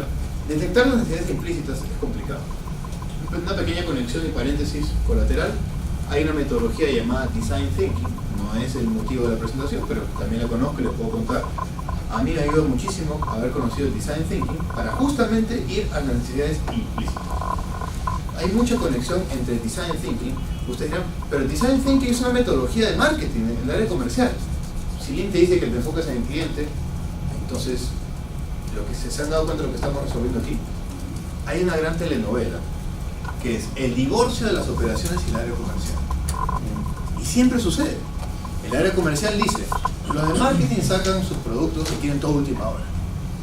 detectar las necesidades implícitas es complicado. Una pequeña conexión y paréntesis colateral. Hay una metodología llamada Design Thinking. No es el motivo de la presentación, pero también la conozco y les puedo contar. A mí me ayudó muchísimo haber conocido el Design Thinking para justamente ir a las necesidades implícitas. Hay mucha conexión entre Design Thinking. Ustedes dirán, pero el Design Thinking es una metodología de marketing en el área comercial. Si Lean te dice que te enfocas en el cliente, entonces lo que se han dado cuenta de lo que estamos resolviendo aquí, hay una gran telenovela que es el divorcio de las operaciones y el área comercial. Y siempre sucede. El área comercial dice, los de marketing sacan sus productos que quieren todo última hora.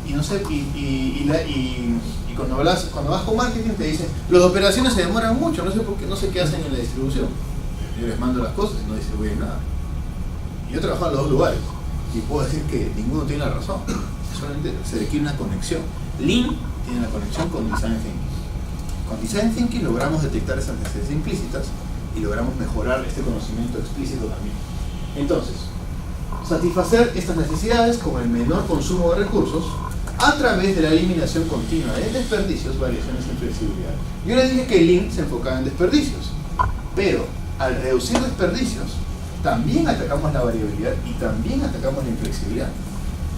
Y no sé, y cuando vas con marketing te dicen, los de operaciones se demoran mucho, no sé por qué, no sé qué hacen en la distribución. Yo les mando las cosas y no distribuyen nada. Y yo trabajo en los dos lugares y puedo decir que ninguno tiene la razón. Solamente se requiere una conexión. Lean tiene la conexión con Design Thinking. Con Design Thinking logramos detectar esas necesidades implícitas y logramos mejorar este conocimiento explícito también. Entonces, satisfacer estas necesidades con el menor consumo de recursos a través de la eliminación continua de desperdicios, variaciones y flexibilidad. Yo les dije que Lean se enfocaba en desperdicios, pero al reducir desperdicios también atacamos la variabilidad y también atacamos la inflexibilidad.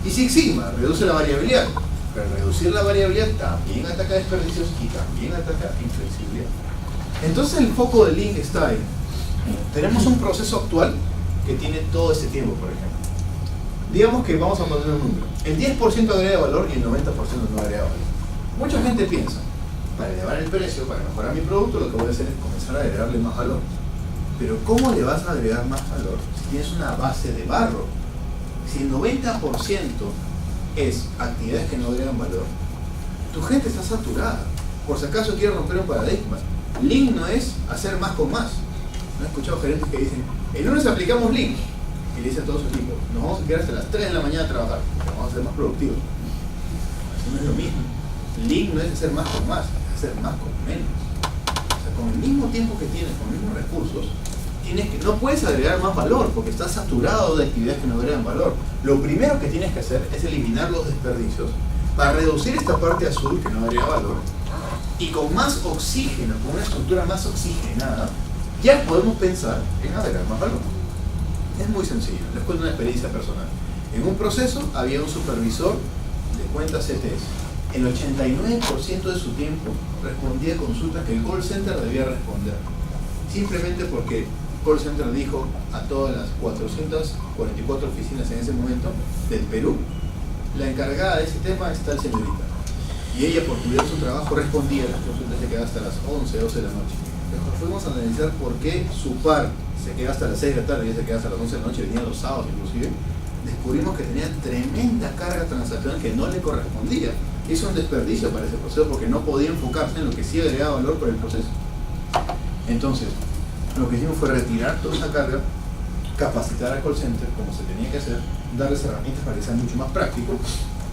Y Six Sigma reduce la variabilidad, pero al reducir la variabilidad también ataca desperdicios y también ataca inflexibilidad. Entonces el foco de Lean está ahí. Tenemos un proceso actual que tiene todo este tiempo, por ejemplo. digamos que vamos a poner un número. El 10% agrega valor y el 90% no agrega valor. Mucha gente piensa, para elevar el precio, para mejorar mi producto, lo que voy a hacer es comenzar a agregarle más valor. Pero ¿cómo le vas a agregar más valor si tienes una base de barro? Si el 90% es actividades que no agregan valor, tu gente está saturada. Por si acaso quiero romper un paradigma. Lean no es hacer más con más. No he escuchado gerentes que dicen, el lunes aplicamos Lean. Y le dice a todo su equipo, nos vamos a quedar hasta las 3 de la mañana a trabajar, vamos a ser más productivos. Eso no es lo mismo. Lean no es hacer más con más, es hacer más con menos. O sea, con el mismo tiempo que tienes, con los mismos recursos, no puedes agregar más valor porque estás saturado de actividades que no agregan valor. Lo primero que tienes que hacer es eliminar los desperdicios para reducir esta parte azul que no agrega valor, y con más oxígeno, con una estructura más oxigenada, ya podemos pensar en agregar más valor. Es muy sencillo, les cuento una experiencia personal. En un proceso había un supervisor de cuentas CTS. El 89% de su tiempo respondía a consultas que el call center debía responder, simplemente porque el call center dijo a todas las 444 oficinas en ese momento del Perú, la encargada de ese tema es tal señorita. Y ella, por cuidar su trabajo, respondía a las consultas, se quedaba hasta las 11, 12 de la noche. Después fuimos a analizar por qué su par se queda hasta las 6 de la tarde y ella se queda hasta las 11 de la noche, venía los sábados inclusive. Descubrimos que tenía tremenda carga transaccional que no le correspondía. Hizo un desperdicio para ese proceso porque no podía enfocarse en lo que sí agregaba valor para el proceso. Entonces, lo que hicimos fue retirar toda esa carga, capacitar al call center como se tenía que hacer, darles herramientas para que sea mucho más práctico,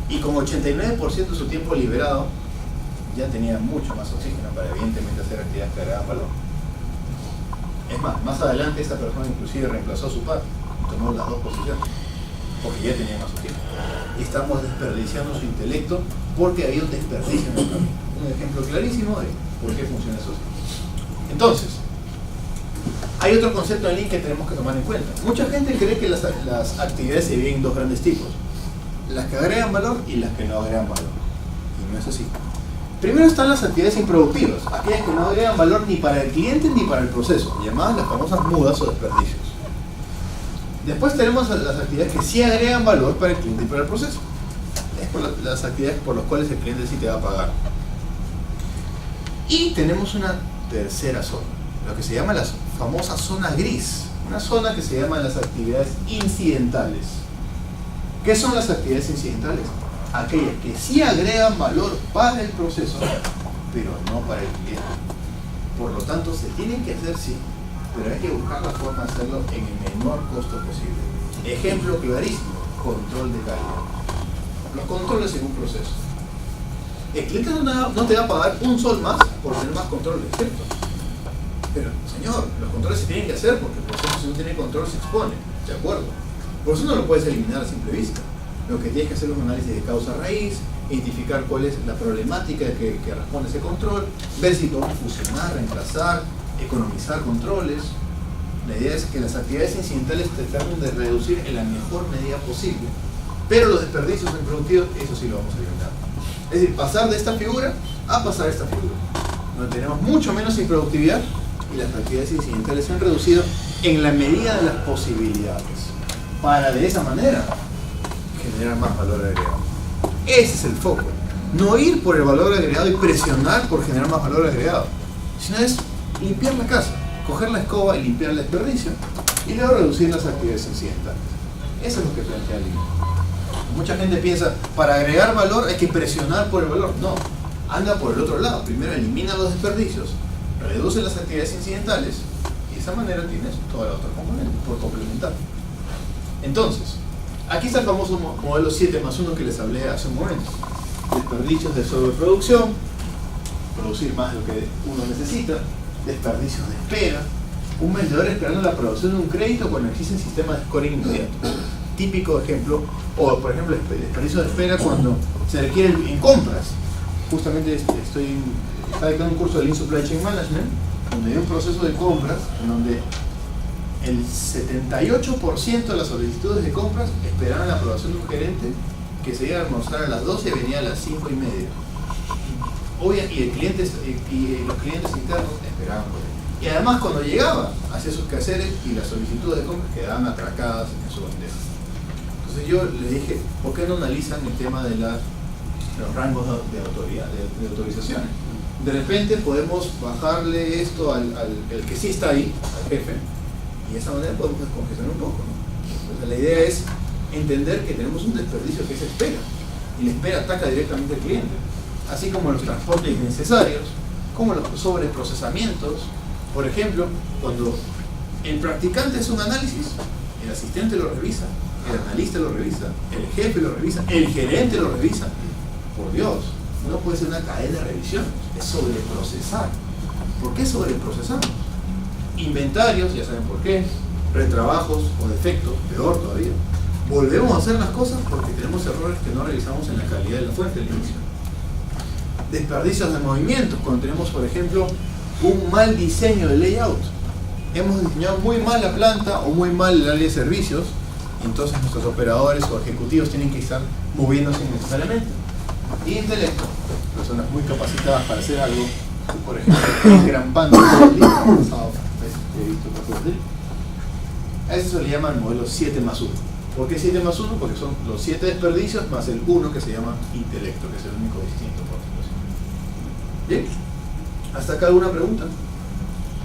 y con 89% de su tiempo liberado ya tenía mucho más oxígeno para evidentemente hacer actividades que agregaban valor. Es más adelante esta persona inclusive reemplazó a su par y tomó las dos posiciones porque ya tenía más oxígeno. Y estamos desperdiciando su intelecto porque había un desperdicio en el camino. Un ejemplo clarísimo de por qué funciona eso. Entonces, hay otro concepto en Lean que tenemos que tomar en cuenta. Mucha gente cree que las actividades se dividen en dos grandes tipos: las que agregan valor y las que no agregan valor. Y no es así. Primero están las actividades improductivas, aquellas que no agregan valor ni para el cliente ni para el proceso, llamadas las famosas mudas o desperdicios. Después tenemos las actividades que sí agregan valor para el cliente y para el proceso. Es las actividades por las cuales el cliente sí te va a pagar. Y tenemos una tercera zona, lo que se llama la famosa zona gris, una zona que se llama las actividades incidentales. ¿Qué son las actividades incidentales? Aquellas que sí agregan valor para el proceso, pero no para el cliente. Por lo tanto, se tienen que hacer sí, pero hay que buscar la forma de hacerlo en el menor costo posible. Ejemplo clarísimo: control de calidad. Los controles en un proceso. El cliente no te va a pagar un sol más por tener más controles, ¿cierto? Pero, señor, los controles se tienen que hacer porque el proceso, si no tiene control, se expone, ¿de acuerdo? Por eso no lo puedes eliminar a simple vista. Lo que tienes que hacer es un análisis de causa raíz, identificar cuál es la problemática que responde ese control, ver si podemos fusionar, reemplazar, economizar controles. La idea es que las actividades incidentales te traten de reducir en la mejor medida posible, pero los desperdicios improductivos, eso sí lo vamos a eliminar. Es decir, pasar de esta figura a pasar a esta figura, donde tenemos mucho menos improductividad y las actividades incidentales se han reducido en la medida de las posibilidades, para de esa manera generar más valor agregado. Ese es el foco. No ir por el valor agregado y presionar por generar más valor agregado, sino es limpiar la casa, coger la escoba y limpiar el desperdicio y luego reducir las actividades incidentales. Eso es lo que plantea Lean. Mucha gente piensa, para agregar valor hay que presionar por el valor. No, anda por el otro lado. Primero elimina los desperdicios, reduce las actividades incidentales y de esa manera tienes toda la otra componente por complementar. Entonces, aquí está el famoso modelo 7+1 que les hablé hace un momento. Desperdicios de sobreproducción, producir más de lo que uno necesita, desperdicios de espera, un vendedor esperando la aprobación de un crédito cuando existe un sistema de scoring inmediato. Típico ejemplo, o por ejemplo, desperdicio de espera cuando se requiere en compras. Justamente estaba dictando un curso de Lean Supply Chain Management, donde hay un proceso de compras en donde el 78% de las solicitudes de compras esperaban la aprobación de un gerente que se iba a almorzar a las 12 y venía a las 5:30. Y los clientes internos esperaban por él. Y además, cuando llegaba, hacía sus quehaceres y las solicitudes de compras quedaban atracadas en su bandeja. Entonces yo le dije, ¿por qué no analizan el tema de los rangos de autoridad, de autorizaciones? De repente podemos bajarle esto al que sí está ahí, al jefe, y de esa manera podemos descongestionar un poco, ¿no? Entonces la idea es entender que tenemos un desperdicio que es espera, y la espera ataca directamente al cliente, así como los transportes innecesarios, como los sobreprocesamientos. Por ejemplo, cuando el practicante hace un análisis, el asistente lo revisa, el analista lo revisa, el jefe lo revisa, el gerente lo revisa. Por Dios, no puede ser una cadena de revisión, es sobreprocesar. ¿Por qué sobreprocesamos? Inventarios, ya saben por qué, retrabajos o defectos, peor todavía. Volvemos a hacer las cosas porque tenemos errores que no revisamos en la calidad de la fuente del inicio. Desperdicios de movimientos, cuando tenemos, por ejemplo, un mal diseño de layout. Hemos diseñado muy mal la planta o muy mal el área de servicios, y entonces nuestros operadores o ejecutivos tienen que estar moviéndose innecesariamente. Y intelecto, personas muy capacitadas para hacer algo, por ejemplo, engrampando el día pasado, he visto cosas así. A eso se le llama el modelo 7+1. ¿Por qué 7+1? Porque son los 7 desperdicios más el 1 que se llama intelecto, que es el único distinto, por supuesto. Bien, ¿hasta acá alguna pregunta?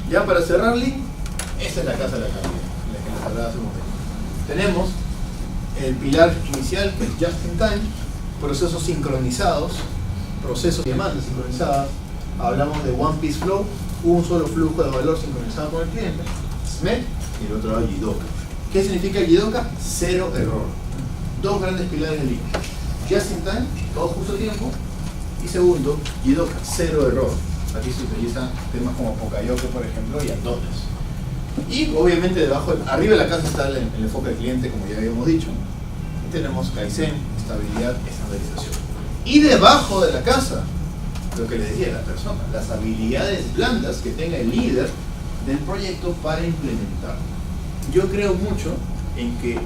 Ya para cerrar, Link, esta es la casa de la calidad, la que les hablaba hace un momento. Tenemos el pilar inicial, que es just in time, procesos sincronizados, procesos y demandas sincronizadas. Hablamos de One Piece Flow, un solo flujo de valor sincronizado con el cliente, SMET, y el otro lado Jidoka. ¿Qué significa Jidoka? Cero error. Dos grandes pilares de línea. Just in time, todo justo a tiempo, y segundo, Jidoka, cero error. Aquí se utilizan temas como Pokayoke, por ejemplo, y Andones. Y obviamente debajo, arriba de la casa está el enfoque del cliente, como ya habíamos dicho. Y tenemos Kaizen, estabilidad, estandarización. Y debajo de la casa, lo que le decía a la persona, las habilidades blandas que tenga el líder del proyecto para implementar. Yo creo mucho en que,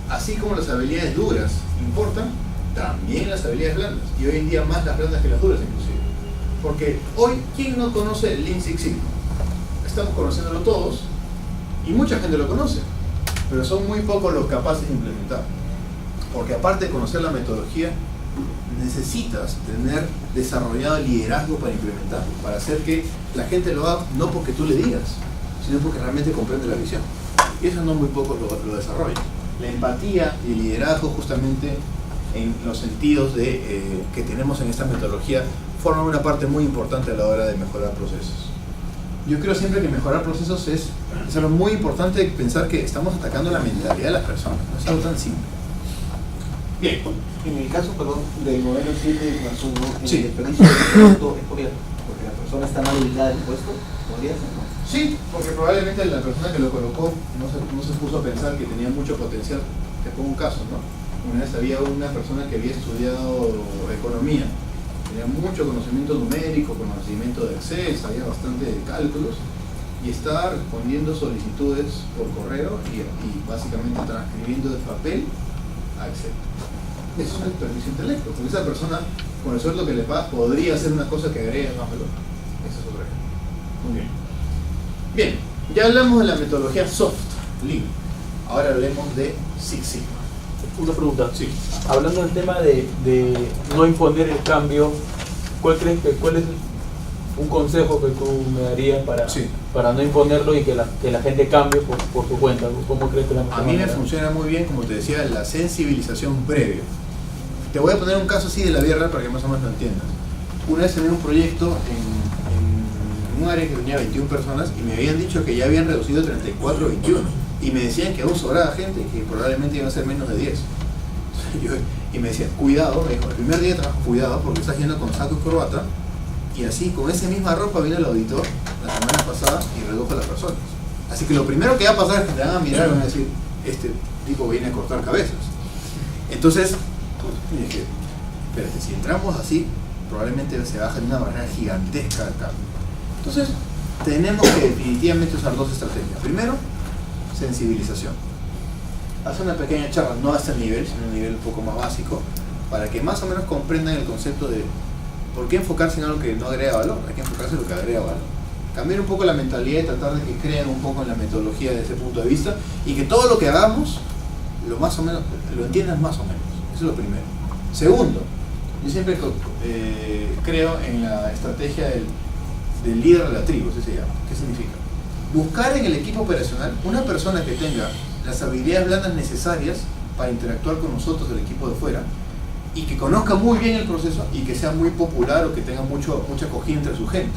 así como las habilidades duras importan, también las habilidades blandas. Y hoy en día más las blandas que las duras, inclusive. Porque hoy, ¿quién no conoce el Lean Six Sigma? Estamos conociéndolo todos, y mucha gente lo conoce, pero son muy pocos los capaces de implementar. Porque aparte de conocer la metodología, necesitas tener desarrollado el liderazgo para implementar, para hacer que la gente lo haga no porque tú le digas, sino porque realmente comprende la visión. Y eso no muy pocos lo desarrollan. La empatía y el liderazgo, justamente en los sentidos que tenemos en esta metodología, forman una parte muy importante a la hora de mejorar procesos. Yo creo siempre que mejorar procesos es algo muy importante, pensar que estamos atacando la mentalidad de las personas, no es algo tan simple. Bien.
En el caso, perdón, del modelo 7+1, el
Sí.
desperdicio del producto es porque la persona está mal ubicada en el puesto, podría ser, ¿no?
Sí, porque probablemente la persona que lo colocó no se puso a pensar que tenía mucho potencial. Te pongo un caso, ¿no? Una vez había una persona que había estudiado economía, tenía mucho conocimiento numérico, conocimiento de Excel, sabía bastante de cálculos, y estaba respondiendo solicitudes por correo y básicamente transcribiendo de papel a Excel. Eso es un desperdicio de intelecto, porque esa persona, con el sueldo que le pagas, podría hacer una cosa que agrega más valor. Eso es otro ejemplo. Muy bien. Bien, ya hablamos de la metodología soft, Lean. Ahora hablemos de Six Sigma.
Una pregunta.
Sí.
Hablando del tema de no imponer el cambio, ¿cuál es un consejo que tú me darías para no imponerlo y que la gente cambie por su cuenta? ¿Cómo crees que la mejor
A mí me
manera?
funciona muy bien, como te decía, la sensibilización previa. Te voy a poner un caso así de la vida real para que más o menos lo entiendas. Una vez tenía un proyecto en un área que tenía 21 personas y me habían dicho que ya habían reducido 34 a 21 y me decían que aún sobraba gente que probablemente iban a ser menos de 10. Y me decían, cuidado, me dijo, el primer día de trabajo, cuidado porque estás yendo con saco y corbata, y así con esa misma ropa vino el auditor la semana pasada y redujo a las personas. Así que lo primero que va a pasar es que te van a mirar y van a decir, este tipo viene a cortar cabezas. Entonces, dije, espérate, si entramos así, probablemente se baja de una barrera gigantesca del cambio. Entonces, tenemos que definitivamente usar dos estrategias. Primero, sensibilización. Hacer una pequeña charla, no a este nivel, sino a un nivel un poco más básico, para que más o menos comprendan el concepto de por qué enfocarse en algo que no agrega valor, hay que enfocarse en lo que agrega valor. Cambiar un poco la mentalidad y tratar de que crean un poco en la metodología desde ese punto de vista y que todo lo que hagamos lo más o menos, lo entiendas más o menos. Eso es lo primero. Segundo, yo siempre creo en la estrategia del líder de la tribu, así se llama. ¿Qué significa? Buscar en el equipo operacional una persona que tenga las habilidades blandas necesarias para interactuar con nosotros, el equipo de fuera, y que conozca muy bien el proceso y que sea muy popular o que tenga mucha acogida entre su gente.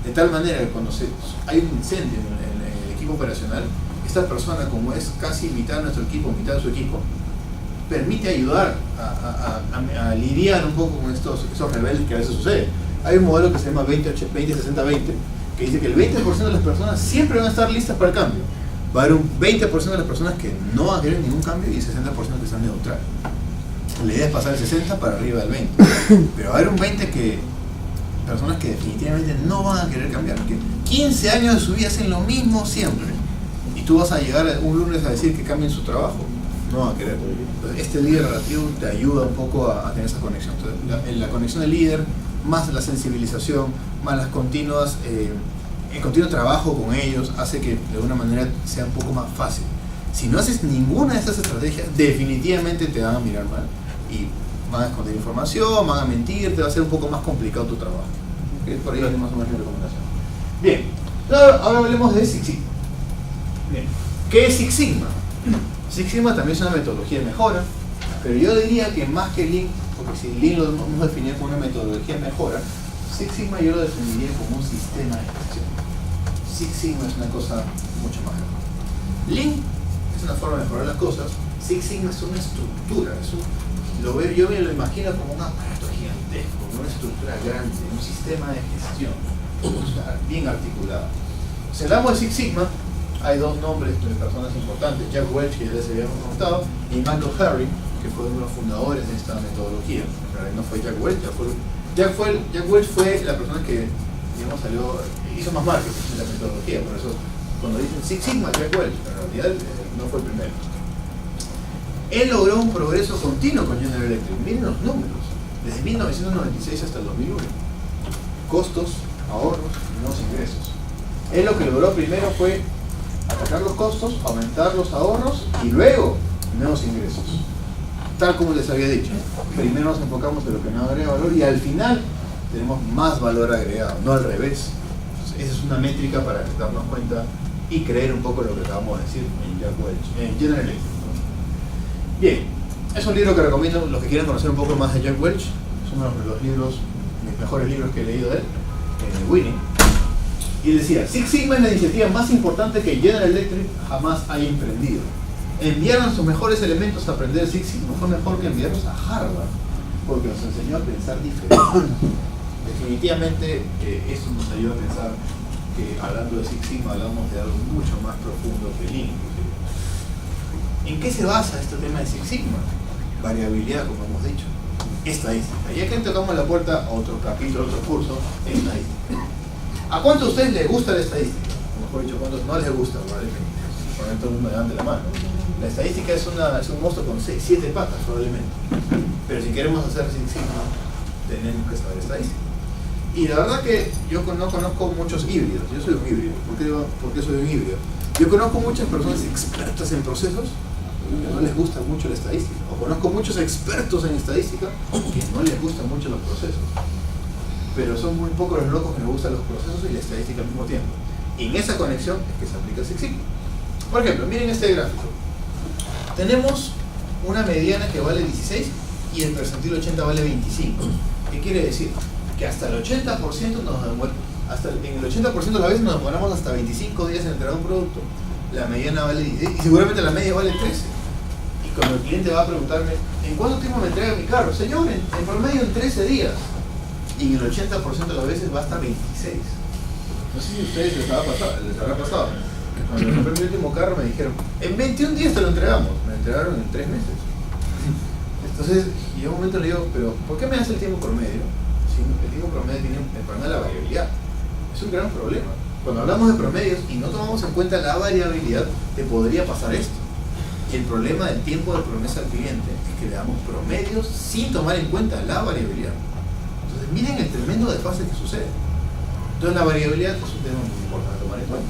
De tal manera que cuando hay un incendio en el equipo operacional, esta persona, como es casi mitad de nuestro equipo, mitad de su equipo, permite ayudar a lidiar un poco con esos rebeldes que a veces suceden. Hay un modelo que se llama 20-60-20, que dice que el 20% de las personas siempre van a estar listas para el cambio. Va a haber un 20% de las personas que no van a querer ningún cambio y el 60% que están neutral. La idea es pasar el 60 para arriba del 20. Pero va a haber un 20% personas que definitivamente no van a querer cambiar. Que 15 años de su vida hacen lo mismo siempre. Y tú vas a llegar un lunes a decir que cambien su trabajo. No van a querer. Entonces, este líder relativo te ayuda un poco a tener esa conexión. Entonces, la conexión del líder, más la sensibilización, más las continuas, el continuo trabajo con ellos, hace que de alguna manera sea un poco más fácil. Si no haces ninguna de estas estrategias, definitivamente te van a mirar mal y van a esconder información, van a mentir, te va a ser un poco más complicado tu trabajo. Por ahí es más o menos mi recomendación. Bien, ahora hablemos de Six Sigma. Bien, ¿qué es Six Sigma? Six Sigma también es una metodología de mejora, pero yo diría que más que Lean, porque si Lean lo hemos definido como una metodología de mejora, Six Sigma yo lo definiría como un sistema de gestión. Six Sigma es una cosa mucho más grande. Lean es una forma de mejorar las cosas. Six Sigma es una estructura, yo me lo imagino como un aparato gigantesco, una estructura grande, un sistema de gestión bien articulado. Si hablamos de Six Sigma, hay dos nombres de personas importantes, Jack Welch, que ya les habíamos contado, y Michael Harry, que fue uno de los fundadores de esta metodología. En realidad no fue Jack Welch, Jack Welch fue la persona que, digamos, hizo más marketing de la metodología. Por eso, cuando dicen Six Sigma, Jack Welch, en realidad no fue el primero. Él logró un progreso continuo con General Electric. Miren los números, desde 1996 hasta el 2001. Costos, ahorros, nuevos ingresos. Él lo que logró primero fue atacar los costos, aumentar los ahorros y luego nuevos ingresos. Tal como les había dicho, primero nos enfocamos en lo que no agrega valor y al final tenemos más valor agregado, no al revés. Entonces, esa es una métrica para darnos cuenta y creer un poco lo que acabamos de decir en Jack Welch, en General Electric. Bien, es un libro que recomiendo los que quieran conocer un poco más de Jack Welch. Es uno de los libros, mis mejores libros que he leído de él, Winning. Y decía, Six Sigma es la iniciativa más importante que General Electric jamás haya emprendido. Enviaron sus mejores elementos a aprender Six Sigma fue mejor que enviarlos a Harvard, porque nos enseñó a pensar diferente. Definitivamente eso nos ayuda a pensar que hablando de Six Sigma hablamos de algo mucho más profundo que Lean. ¿En qué se basa este tema de Six Sigma? Variabilidad, como hemos dicho. Estadística. Ya que tocamos la puerta a otro capítulo, otro curso, estadística. ¿A cuántos de ustedes les gusta la estadística? O mejor dicho, ¿cuántos no les gusta? Probablemente. Poner todo el mundo delante de la mano. La estadística es un monstruo con 6, 7 patas, probablemente. Pero si queremos hacer Six Sigma, tenemos que saber estadística. Y la verdad que yo no conozco muchos híbridos. Yo soy un híbrido. ¿Por qué soy un híbrido? Yo conozco muchas personas expertas en procesos que no les gusta mucho la estadística. O conozco muchos expertos en estadística que no les gustan mucho los procesos. Pero son muy pocos los locos que les gustan los procesos y la estadística al mismo tiempo. Y en esa conexión es que se aplica Six Sigma. Por ejemplo, miren este gráfico. Tenemos una mediana que vale 16 y el percentil 80 vale 25. ¿Qué quiere decir? Que hasta el 80% en el 80% de las veces nos demoramos hasta 25 días en entregar un producto. La mediana vale 16 y seguramente la media vale 13. Y cuando el cliente va a preguntarme, ¿en cuánto tiempo me entrega mi carro? Señor, en promedio en 13 días. Y en el 80% de las veces va hasta 26. No sé si a ustedes les habrá pasado. Cuando compré mi último carro me dijeron, en 21 días te lo entregamos. Me lo entregaron en 3 meses. Entonces, y en un momento le digo, pero ¿por qué me das el tiempo promedio? Si el tiempo promedio tiene el problema de la variabilidad. Es un gran problema. Cuando hablamos de promedios y no tomamos en cuenta la variabilidad, te podría pasar esto. Y el problema del tiempo de promesa al cliente es que le damos promedios sin tomar en cuenta la variabilidad. Entonces, miren el tremendo desfase que sucede. Entonces, la variabilidad es un tema muy importante a tomar en cuenta.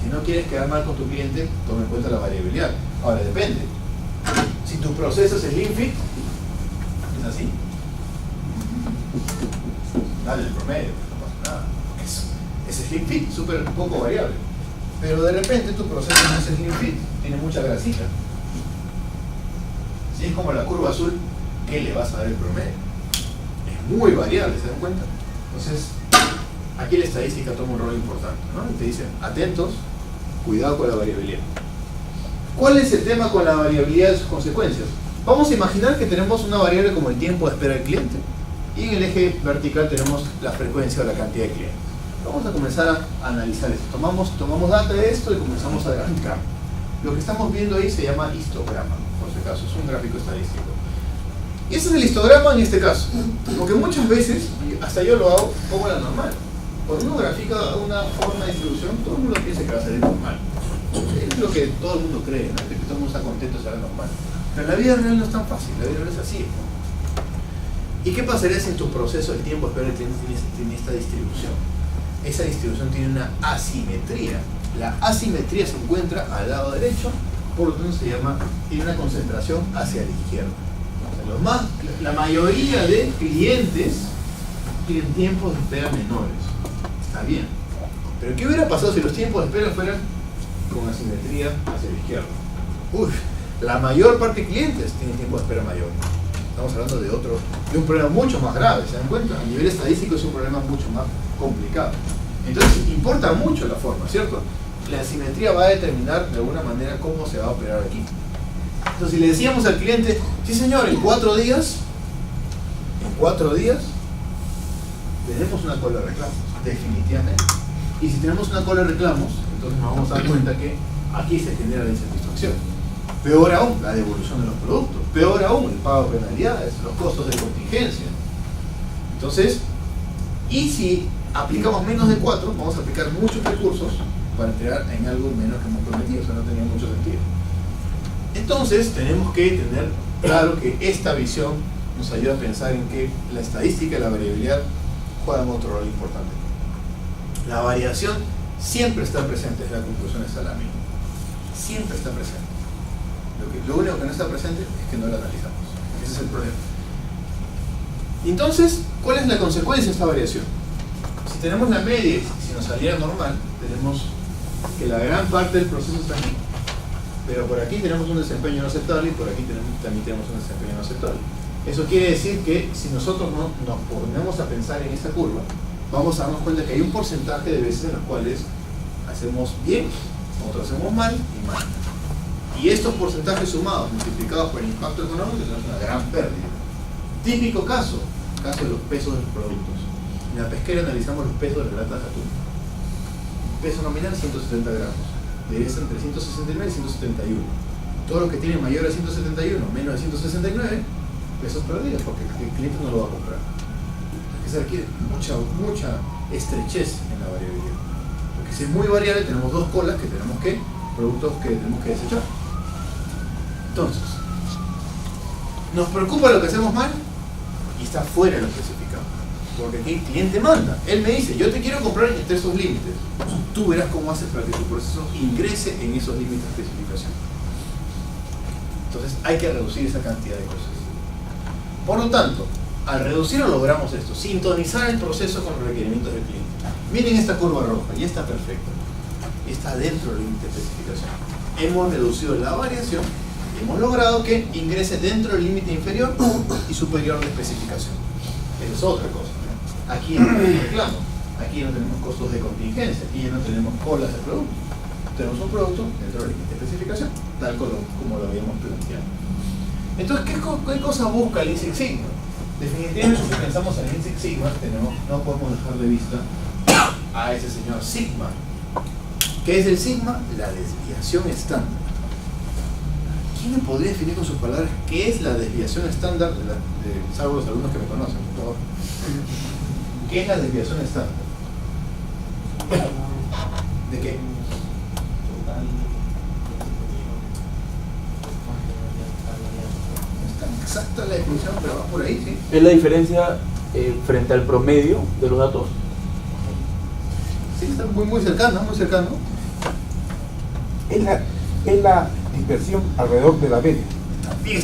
Si no quieres quedar mal con tu cliente, toma en cuenta la variabilidad. Ahora, depende. Si tu proceso es Slim Fit, ¿es así? Dale el promedio, no pasa nada. Es Slim Fit, súper poco variable. Pero de repente tu proceso no es Slim Fit, tiene mucha grasita. Si es como la curva azul, ¿qué le vas a dar el promedio? Es muy variable, ¿se dan cuenta? Entonces, aquí la estadística toma un rol importante, ¿no? Y te dicen, atentos, cuidado con la variabilidad. ¿Cuál es el tema con la variabilidad de sus consecuencias? Vamos a imaginar que tenemos una variable como el tiempo de espera del cliente y en el eje vertical tenemos la frecuencia o la cantidad de clientes. Vamos a comenzar a analizar esto. Tomamos data de esto y comenzamos a graficar. Lo que estamos viendo ahí se llama histograma, por si acaso, es un gráfico estadístico. Y ese es el histograma en este caso, porque muchas veces, y hasta yo lo hago, pongo la normal. Cuando uno grafica una forma de distribución, todo el mundo piensa que va a salir normal. Es lo que todo el mundo cree, ¿no? Que todo el mundo está contento de salir normal. Pero la vida real no es tan fácil, la vida real es así. ¿Y qué pasaría si en tu proceso el tiempo de espera tiene esta distribución? Esa distribución tiene una asimetría. La asimetría se encuentra al lado derecho, por lo tanto tiene una concentración hacia la izquierda. O sea, la mayoría de clientes tienen tiempos de espera menores. Está bien. Pero ¿qué hubiera pasado si los tiempos de espera fueran con asimetría hacia la izquierda? Uy, la mayor parte de clientes tienen tiempos de espera mayor. Estamos hablando de un problema mucho más grave, ¿se dan cuenta? A nivel estadístico es un problema mucho más complicado. Entonces importa mucho la forma, ¿cierto? La asimetría va a determinar de alguna manera cómo se va a operar aquí. Entonces si le decíamos al cliente, sí señor, en 4 días tenemos una cola de reclamos, definitivamente. Y si tenemos una cola de reclamos, entonces nos vamos a dar cuenta que aquí se genera la insatisfacción. Peor aún, la devolución de los productos. Peor aún, el pago de penalidades, los costos de contingencia. Entonces, y si aplicamos menos de 4, vamos a aplicar muchos recursos para entregar en algo menos que hemos prometido, o sea, no tenía mucho sentido. Entonces, tenemos que tener claro que esta visión nos ayuda a pensar en que la estadística y la variabilidad juegan otro rol importante. La variación siempre está presente, es la conclusión de Salami. Siempre está presente. Lo único que no está presente es que no la analizamos. Ese es el problema. Entonces, ¿cuál es la consecuencia de esta variación? Si tenemos la media y si nos saliera normal, tenemos que la gran parte del proceso está aquí. Pero por aquí tenemos un desempeño no aceptable y por aquí también tenemos un desempeño no aceptable. Eso quiere decir que si nosotros no nos ponemos a pensar en esta curva, vamos a darnos cuenta que hay un porcentaje de veces en los cuales hacemos bien, otros hacemos mal y mal. Y estos porcentajes sumados, multiplicados por el impacto económico, tenemos una gran pérdida. Típico caso de los pesos de los productos. En la pesquera analizamos los pesos de las latas de atún. Peso nominal 170 gramos. Debe ser entre 169 y 171. Todo lo que tiene mayor a 171, menos de 169, pesos perdidos, porque el cliente no lo va a comprar. Entonces se requiere mucha estrechez en la variabilidad. Porque si es muy variable, tenemos dos colas productos que tenemos que desechar. Entonces, nos preocupa lo que hacemos mal y está fuera de lo especificado. Porque aquí el cliente manda. Él me dice, yo te quiero comprar entre esos límites. Tú verás cómo haces para que tu proceso ingrese en esos límites de especificación. Entonces hay que reducir esa cantidad de cosas. Por lo tanto, al reducirlo logramos esto, sintonizar el proceso con los requerimientos del cliente. Miren esta curva roja, ya está perfecta. Está dentro del límite de especificación. Hemos reducido la variación, hemos logrado que ingrese dentro del límite inferior y superior de especificación. Esa es otra cosa. Aquí no tenemos reclamo, aquí no tenemos costos de contingencia, aquí ya no tenemos colas de producto. Tenemos un producto dentro del límite de especificación, tal como lo habíamos planteado. Entonces, ¿qué cosa busca el Lean Six Sigma? Definitivamente, si pensamos en el Lean Six Sigma, no podemos dejar de vista a ese señor Sigma. ¿Qué es el Sigma? La desviación estándar. ¿Quién me podría definir con sus palabras qué es la desviación estándar? Salvo los alumnos que me conocen, por favor. ¿Qué es la desviación estándar? ¿De qué? No es tan exacta la definición, pero va por ahí, ¿sí?
¿Es la diferencia frente al promedio de los datos?
Sí, está muy cercano, muy cercano.
Es la dispersión alrededor de la media.
también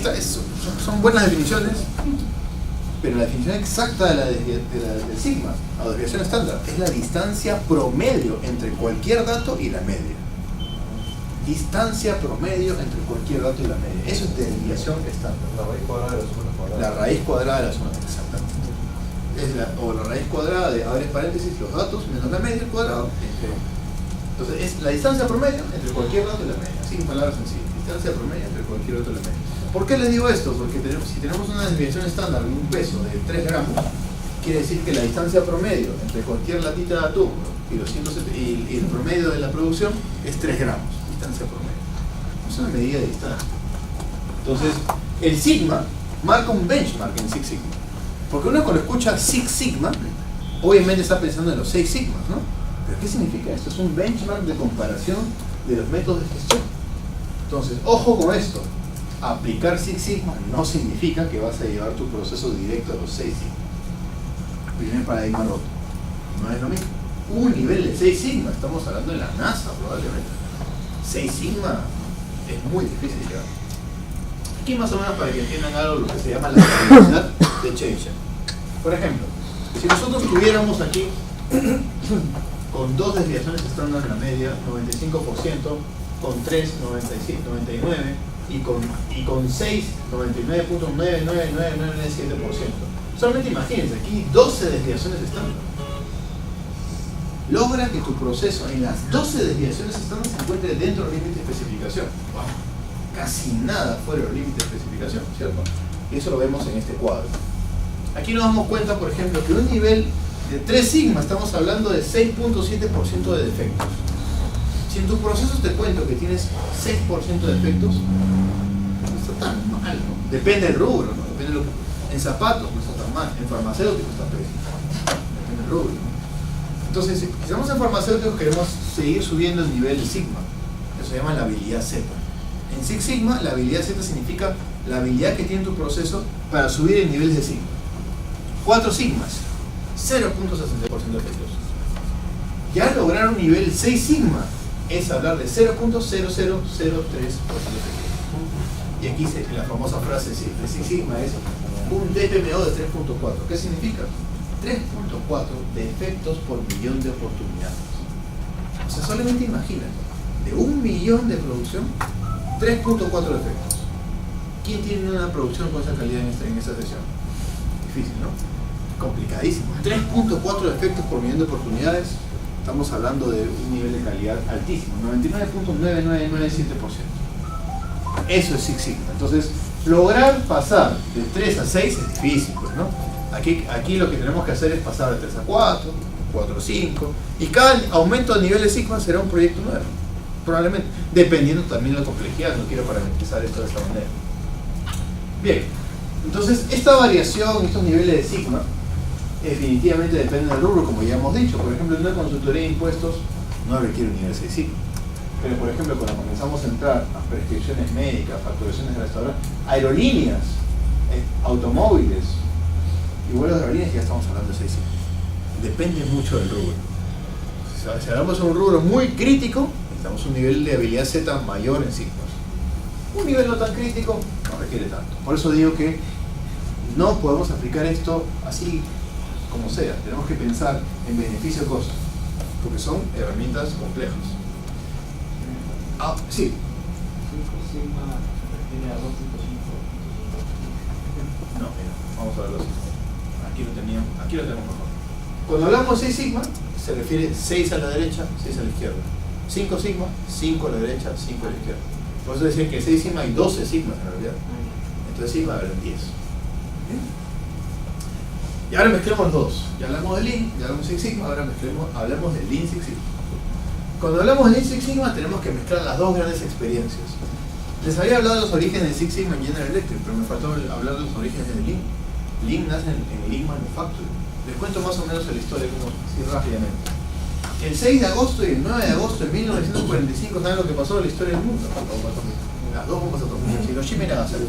son buenas definiciones, pero la definición exacta del sigma, o desviación estándar, es la distancia promedio entre cualquier dato y la media. Distancia promedio entre cualquier dato y la media. Eso es desviación estándar.
La raíz cuadrada de la suma cuadrada.
La raíz cuadrada de la suma, exactamente. O la raíz cuadrada de, abres paréntesis, los datos menos la media al cuadrado. Entonces es la distancia promedio entre cualquier dato y la media. Así en palabras sencillas. Distancia promedio entre cualquier dato y la media. ¿Por qué les digo esto? Porque si tenemos una desviación estándar de un peso de 3 gramos, quiere decir que la distancia promedio entre cualquier latita de atún y el promedio de la producción es 3 gramos. Distancia promedio. Es una medida de distancia. Entonces, el sigma marca un benchmark en Six Sigma. Porque uno cuando escucha Six Sigma, obviamente está pensando en los 6 sigmas, ¿no? ¿Pero qué significa esto? Es un benchmark de comparación de los métodos de gestión. Entonces, ojo con esto. Aplicar Six Sigma no significa que vas a llevar tu proceso directo a los 6 sigma. Primer paradigma roto. No es lo mismo. Un nivel de 6 sigma, estamos hablando de la NASA probablemente. 6 sigma es muy difícil de llevar. Aquí más o menos para que entiendan algo lo que se llama la velocidad de Chebyshev. Por ejemplo, si nosotros tuviéramos aquí con 2 desviaciones estándar en la media, 95%, con 3, 97, 99 y con 6, 99.99997%. Solamente imagínense, aquí 12 desviaciones estándar. Logra que tu proceso en las 12 desviaciones estándar se encuentre dentro del límite de especificación. Wow. Casi nada fuera del límite de especificación, ¿cierto? Y eso lo vemos en este cuadro. Aquí nos damos cuenta, por ejemplo, que un nivel de 3 sigma estamos hablando de 6.7% de defectos. Si en tus procesos te cuento que tienes 6% de defectos, no está tan mal, ¿no? Depende del rubro, ¿no? Depende de lo que... En zapatos no está tan mal, en farmacéuticos está pésimo. Depende del rubro, ¿no? Entonces, si estamos en farmacéuticos, queremos seguir subiendo el nivel de sigma. Eso se llama la habilidad Z. En Six Sigma, la habilidad Z significa la habilidad que tiene tu proceso para subir el nivel de sigma. 4 sigmas, 0.62% de efectos. Ya lograr un nivel 6 sigma es hablar de 0.0003% de efectos. Y aquí la famosa frase de Six Sigma es un DPMO de 3.4. ¿Qué significa? 3.4 de efectos por millón de oportunidades. O sea, solamente imagínate, de 1 millón de producción, 3.4 defectos. ¿Quién tiene una producción con esa calidad en esta sesión? Difícil, ¿no? Complicadísimo. 3.4 defectos por millón de oportunidades. Estamos hablando de un nivel de calidad altísimo, 99.9997%. Eso es Six Sigma. Entonces, lograr pasar de 3 a 6 es difícil, pues, ¿no? Aquí lo que tenemos que hacer es pasar de 3 a 4, 4 a 5, y cada aumento de nivel de sigma será un proyecto nuevo. Probablemente, dependiendo también de la complejidad, no quiero parametrizar esto de esta manera. Bien, entonces esta variación, estos niveles de sigma, definitivamente dependen del rubro, como ya hemos dicho. Por ejemplo, en una consultoría de impuestos no requiere un nivel 6 sigma. Pero por ejemplo, cuando comenzamos a entrar a prescripciones médicas, facturaciones de restaurantes, aerolíneas, automóviles y vuelos de aerolíneas, ya estamos hablando de 6 sigma. Depende mucho del rubro. Si hablamos de un rubro muy crítico, necesitamos un nivel de habilidad Z mayor en sigmas. Un nivel no tan crítico no requiere tanto. Por eso digo que no podemos aplicar esto así como sea. Tenemos que pensar en beneficio-costo, porque son herramientas complejas. Sí. No, mira, vamos a verlo así. Aquí lo tenemos mejor. Cuando hablamos de 6 sigma, se refiere 6 a la derecha, 6 a la izquierda. 5 sigma, 5 a la derecha, 5 a la izquierda. Por eso decía que 6 sigma hay 12 sigmas en realidad. Entonces sigma habrán 10. Y ahora mezclemos los dos. Ya hablamos de Lean, ya hablamos de Six Sigma, ahora hablamos de Lean Six Sigma. Cuando hablamos de Lean Six Sigma tenemos que mezclar las dos grandes experiencias. Les había hablado de los orígenes de Six Sigma en General Electric, pero me faltó hablar de los orígenes de Lean. Lean nace en Lean Manufacturing. Les cuento más o menos la historia, como así rápidamente. El 6 de agosto y el 9 de agosto de 1945, ¿saben lo que pasó en la historia del mundo? Las dos bombas atómicas, Hiroshima y Nagasaki.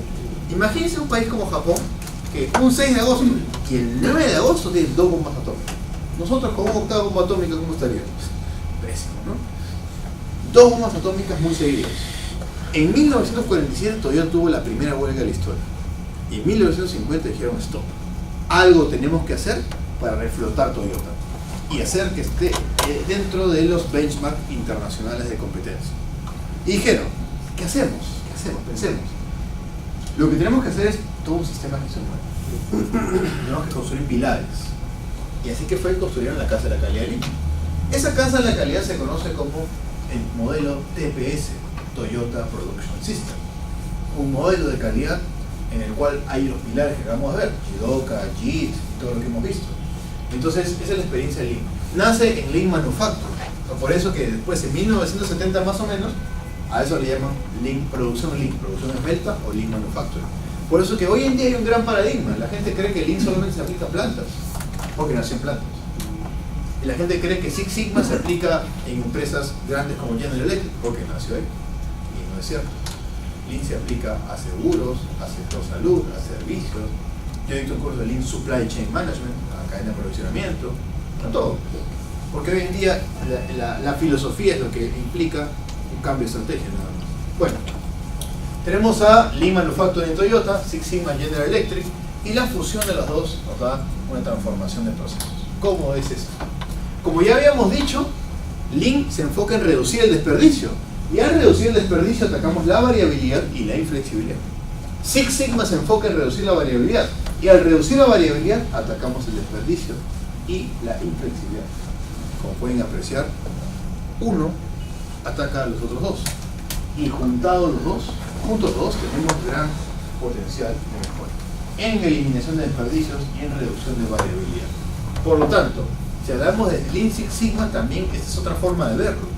Imagínense un país como Japón, que un 6 de agosto y el 9 de agosto tiene 2 bombas atómicas. Nosotros con una octava bomba atómica, ¿cómo estaríamos? Pésimo, ¿no? 2 bombas atómicas muy seguidas. En 1947 Toyota tuvo la primera huelga de la historia. Y en 1950 dijeron stop. Algo tenemos que hacer para reflotar Toyota y hacer que esté dentro de los benchmarks internacionales de competencia. Y dijeron, ¿qué hacemos? Pensemos. Lo que tenemos que hacer es todo un sistema de gestión nuevo. Tenemos que construir pilares. Y así que fue que construyeron la Casa de la Calidad de Lima. Esa Casa de la Calidad se conoce como el modelo TPS, Toyota Production System. Un modelo de calidad en el cual hay los pilares que acabamos de ver, Jidoka, JIT, todo lo que hemos visto. Entonces, esa es la experiencia de Lean. Nace en Lean Manufacturing. Por eso que después, en 1970 más o menos, a eso le llaman producción esbelta o Lean Manufacturing. Por eso que hoy en día hay un gran paradigma. La gente cree que Lean solamente se aplica a plantas, porque nació en plantas. Y la gente cree que Six Sigma se aplica en empresas grandes como General Electric, porque nació ahí. Y no es cierto. Lean se aplica a seguros, a sector salud, a servicios. Yo he dicto un curso de Lean Supply Chain Management, a cadena de aprovisionamiento, a todo. Porque hoy en día la filosofía es lo que implica un cambio de estrategia nada más. Bueno, tenemos a Lean Manufacturing en Toyota, Six Sigma General Electric, y la fusión de las dos nos da una transformación de procesos. ¿Cómo es esto? Como ya habíamos dicho, Lean se enfoca en reducir el desperdicio. Y al reducir el desperdicio atacamos la variabilidad y la inflexibilidad. Six Sigma se enfoca en reducir la variabilidad. Y al reducir la variabilidad atacamos el desperdicio y la inflexibilidad. Como pueden apreciar, uno ataca a los otros dos. Y juntos los dos tenemos gran potencial de mejora en eliminación de desperdicios y en reducción de variabilidad. Por lo tanto, si hablamos de Lean Six Sigma, también esta es otra forma de verlo.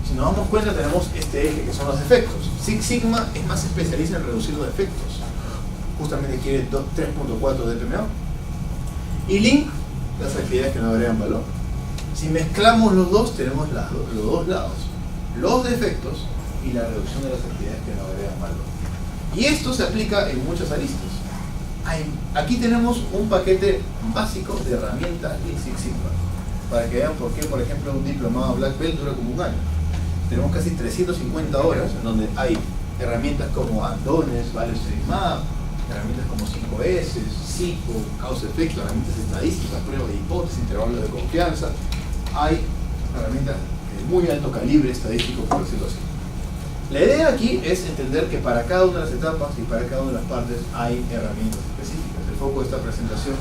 Si nos damos cuenta, tenemos este eje que son los defectos. Six Sigma es más especialista en reducir los defectos. Justamente quiere 3.4 DPMO. Y Lean, las actividades que no agregan valor. Si mezclamos los dos, tenemos los dos lados. Los defectos y la reducción de las actividades que no agregan valor. Y esto se aplica en muchas aristas. Aquí tenemos un paquete básico de herramientas Lean Six Sigma. Para que vean por qué, por ejemplo, un diplomado Black Belt dura como un año. Tenemos casi 350 horas en donde hay herramientas como Andones, Value Stream Map, herramientas como 5S, SICO, Causa-Efecto, herramientas estadísticas, pruebas de hipótesis, intervalos de confianza. Hay herramientas de muy alto calibre estadístico, por decirlo así. La idea aquí es entender que para cada una de las etapas y para cada una de las partes hay herramientas específicas. El foco de esta presentación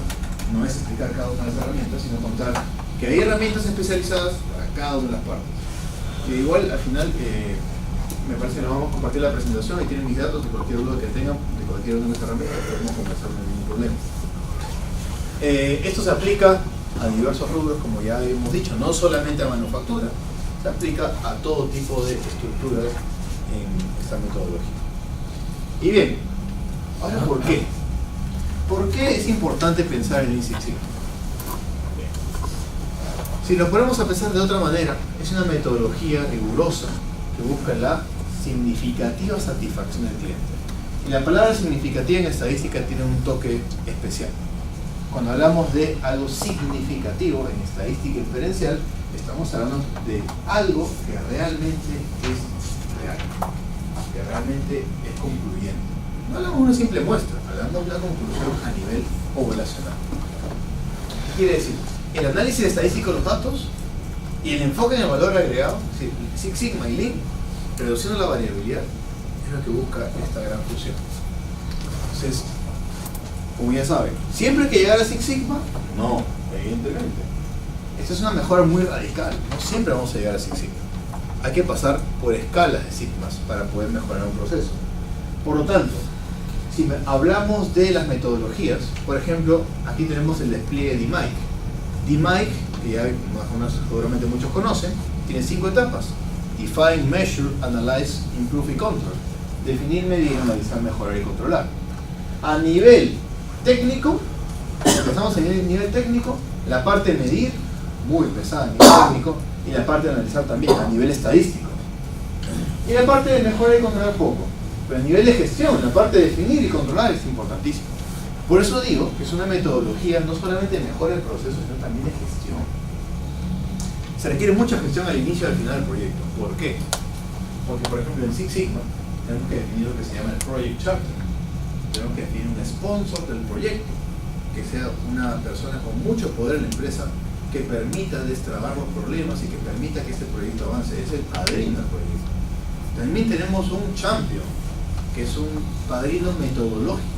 no es explicar cada una de las herramientas, sino contar que hay herramientas especializadas para cada una de las partes. Que igual al final me parece que nos vamos a compartir la presentación y tienen mis datos de cualquier duda que tengan de cualquier una de las herramientas, podemos conversar, no hay ningún problema. Esto se aplica a diversos rubros, como ya hemos dicho, no solamente a manufactura, se aplica a todo tipo de estructuras en esta metodología. Y bien, ahora ¿por qué? ¿Por qué es importante pensar en Lean Six Sigma? Si lo ponemos a pensar de otra manera, es una metodología rigurosa que busca la significativa satisfacción del cliente. Y la palabra significativa en estadística tiene un toque especial. Cuando hablamos de algo significativo en estadística inferencial, estamos hablando de algo que realmente es real, que realmente es concluyente. No hablamos de una simple muestra, hablamos de una conclusión a nivel poblacional. ¿Qué quiere decir? El análisis estadístico de los datos y el enfoque en el valor agregado, es decir, Six Sigma y Lean, reduciendo la variabilidad, es lo que busca esta gran fusión. Entonces, como ya saben, ¿siempre hay que llegar a Six Sigma? No, evidentemente. Esta es una mejora muy radical, no siempre vamos a llegar a Six Sigma. Hay que pasar por escalas de sigmas para poder mejorar un proceso. Por lo tanto, si hablamos de las metodologías, por ejemplo, aquí tenemos el despliegue de DMAIC. DMAIC, que ya más o menos seguramente muchos conocen, tiene 5 etapas. Define, Measure, Analyze, Improve y Control. Definir, medir, analizar, mejorar y controlar. A nivel técnico, empezamos en el nivel técnico, la parte de medir, muy pesada a nivel técnico, y la parte de analizar también, a nivel estadístico. Y la parte de mejorar y controlar poco. Pero a nivel de gestión, la parte de definir y controlar es importantísimo. Por eso digo que es una metodología no solamente de mejora del proceso, sino también de gestión. Se requiere mucha gestión al inicio y al final del proyecto. ¿Por qué? Porque, por ejemplo, en Six Sigma tenemos que definir lo que se llama el Project Chapter. Tenemos que definir un sponsor del proyecto, que sea una persona con mucho poder en la empresa, que permita destrabar los problemas y que permita que este proyecto avance. Es el padrino del proyecto. También tenemos un champion, que es un padrino metodológico.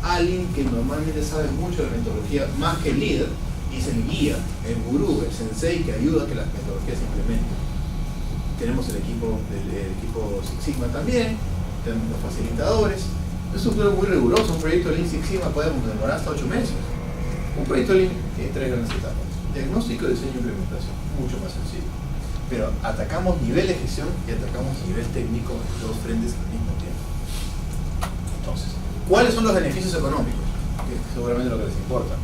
Alguien que normalmente sabe mucho de la metodología, más que el líder, y es el guía, el gurú, el sensei que ayuda a que las metodologías se implementen. Tenemos el equipo Six Sigma también, tenemos los facilitadores. Es un proyecto muy riguroso, un proyecto de Lean Six Sigma puede demorar hasta 8 meses. Un proyecto de Lean tiene 3 grandes etapas: diagnóstico, diseño y implementación, mucho más sencillo. Pero atacamos nivel de gestión y atacamos nivel técnico en dos frentes al mismo tiempo. Entonces, ¿cuáles son los beneficios económicos? Que es seguramente lo que les importa.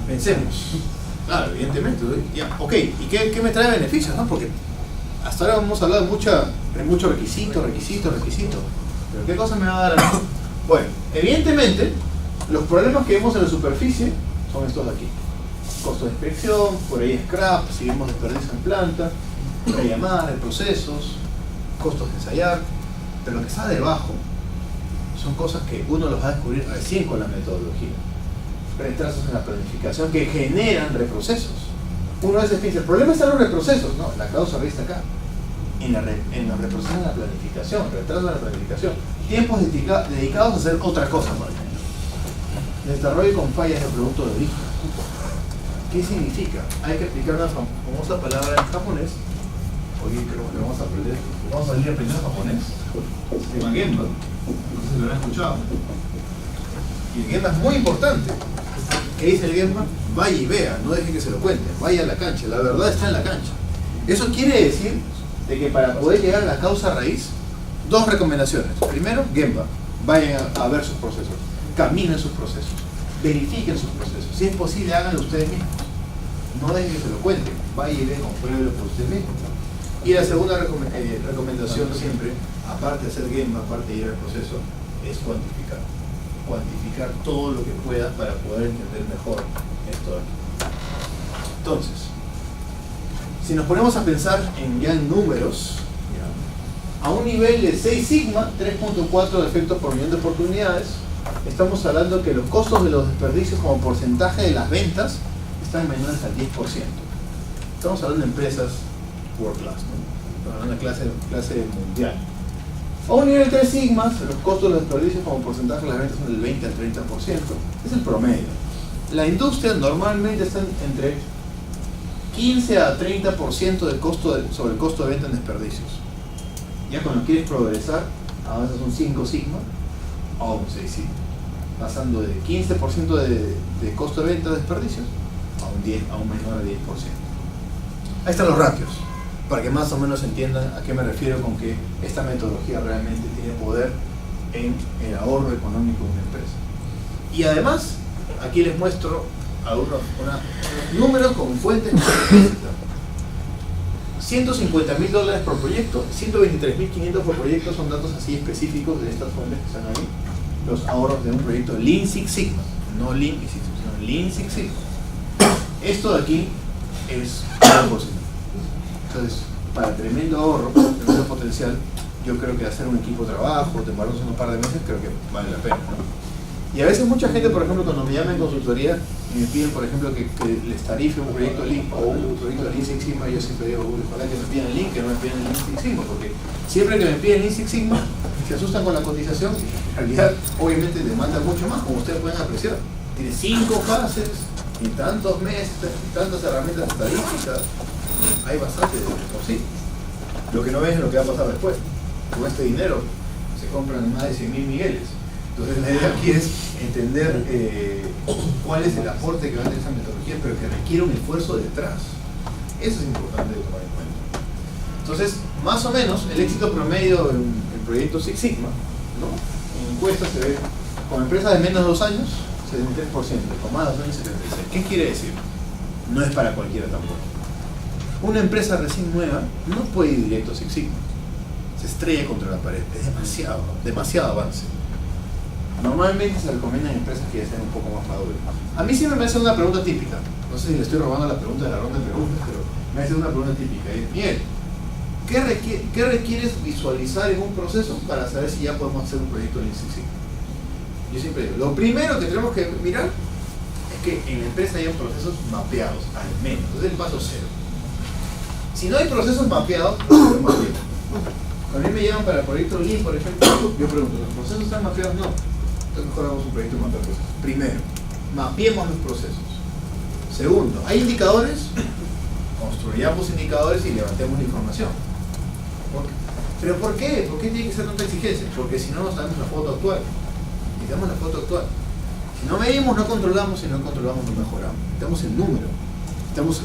Pensemos. Claro, evidentemente. Ya, ok, ¿y qué me trae beneficios? ¿No? Porque hasta ahora hemos hablado de mucho requisito. Pero ¿qué cosa me va a dar a mí? Bueno, evidentemente, los problemas que vemos en la superficie son estos de aquí. Costo de inspección, por ahí scrap, si vemos desperdicio en planta, por ahí amarre, procesos, costos de ensayar. Pero lo que está debajo son cosas que uno los va a descubrir recién con la metodología. Retrasos en la planificación que generan reprocesos. Uno a veces piensa, el problema está en los reprocesos. No, la causa raíz está acá. En los reprocesos en la planificación, retrasos en la planificación. Tiempos dedicados a hacer otra cosa, por ejemplo. Desarrollo con fallas de producto de origen. ¿Qué significa? Hay que explicar una famosa palabra en japonés. Hoy creo que vamos a aprender. Vamos a salir aprendiendo japonés. Se llama Gemba. No sé si lo han escuchado. Y el Gemba es muy importante. ¿Qué dice el Gemba? Vaya y vea, no deje que se lo cuenten. Vaya a la cancha, la verdad está en la cancha. Eso quiere decir de que para poder llegar a la causa raíz, dos recomendaciones. Primero, Gemba. Vayan a ver sus procesos. Caminen sus procesos. Verifiquen sus procesos. Si es posible, háganlo ustedes mismos. No dejen que se lo cuenten. Vaya y vea, compruébelo por usted mismo. Y la segunda recomendación siempre, aparte de hacer Gemba, aparte de ir al proceso, es cuantificar. Cuantificar todo lo que pueda para poder entender mejor esto de aquí. Entonces, si nos ponemos a pensar ya en números, a un nivel de 6 sigma, 3.4 defectos por millón de oportunidades, estamos hablando que los costos de los desperdicios como porcentaje de las ventas están menores al 10%. Estamos hablando de empresas world class, ¿no? Estamos hablando de clase mundial. A un nivel 3 sigmas, los costos de los desperdicios como porcentaje de las ventas son del 20 al 30%. Es el promedio. La industria normalmente está entre 15 a 30% del sobre el costo de venta en desperdicios. Ya cuando quieres progresar, avanzas un 5 sigma o un 6 sigma, pasando de 15% de costo de venta de desperdicios a un menor de 10%. Ahí están los ratios, para que más o menos entiendan a qué me refiero con que esta metodología realmente tiene poder en el ahorro económico de una empresa. Y además, aquí les muestro algunos números con fuentes $150,000 por proyecto, 123.500 por proyecto, son datos así específicos de estas fuentes que están ahí. Los ahorros de un proyecto Lean Six Sigma, no Lean Six Sigma, sino Lean Six Sigma. Esto de aquí es 1%. Entonces, para tremendo ahorro, tremendo potencial, yo creo que hacer un equipo de trabajo, demorarnos un par de meses, creo que vale la pena, ¿no? Y a veces mucha gente, por ejemplo, cuando me llaman en consultoría y me piden, por ejemplo, que les tarife un proyecto Lean o un proyecto de Lean Six Sigma, yo siempre digo, ojalá que me pidan Lean, que no me pidan Lean Six Sigma, porque siempre que me piden Lean Six Sigma, se asustan con la cotización y en realidad, obviamente, demanda mucho más, como ustedes pueden apreciar. Tiene 5 fases, y tantos meses, y tantas herramientas estadísticas. Hay bastante de por sí. Lo que no ven es lo que va a pasar después. Con este dinero se compran más de 100.000 Migueles. Entonces la idea aquí es entender cuál es el aporte que va a tener esa metodología, pero que requiere un esfuerzo detrás. Eso es importante de tomar en cuenta. Entonces, más o menos, el éxito promedio en el proyecto Six Sigma, ¿no? En encuestas se ve, con empresas de menos de 2 años, 73%, con más de 2 años, 76%. ¿Qué quiere decir? No es para cualquiera tampoco. Una empresa recién nueva no puede ir directo a Six Sigma. Se estrella contra la pared. Es demasiado avance. Normalmente se recomiendan empresas que ya estén un poco más maduras. A mí siempre me hacen una pregunta típica. No sé si le estoy robando la pregunta de la ronda de preguntas, pero me hacen una pregunta típica. Y es, Miguel, ¿Qué requieres visualizar en un proceso para saber si ya podemos hacer un proyecto Lean Six Sigma? Yo siempre digo, lo primero que tenemos que mirar es que en la empresa hayan procesos mapeados, al menos. Ese es el paso cero. Si no hay procesos mapeados, no podemos hacer. A mí me llaman para el proyecto Lean, por ejemplo, yo pregunto, ¿los procesos están mapeados? No. Entonces mejor hagamos un proyecto mapeado de procesos. Primero, mapeemos los procesos. Segundo, ¿hay indicadores? Construyamos indicadores y levantemos la información. ¿Pero por qué? ¿Por qué tiene que ser tanta exigencia? Porque si no nos damos la foto actual. Necesitamos la foto actual. Si no medimos, no controlamos, si no controlamos, no mejoramos. Necesitamos el número. Necesitamos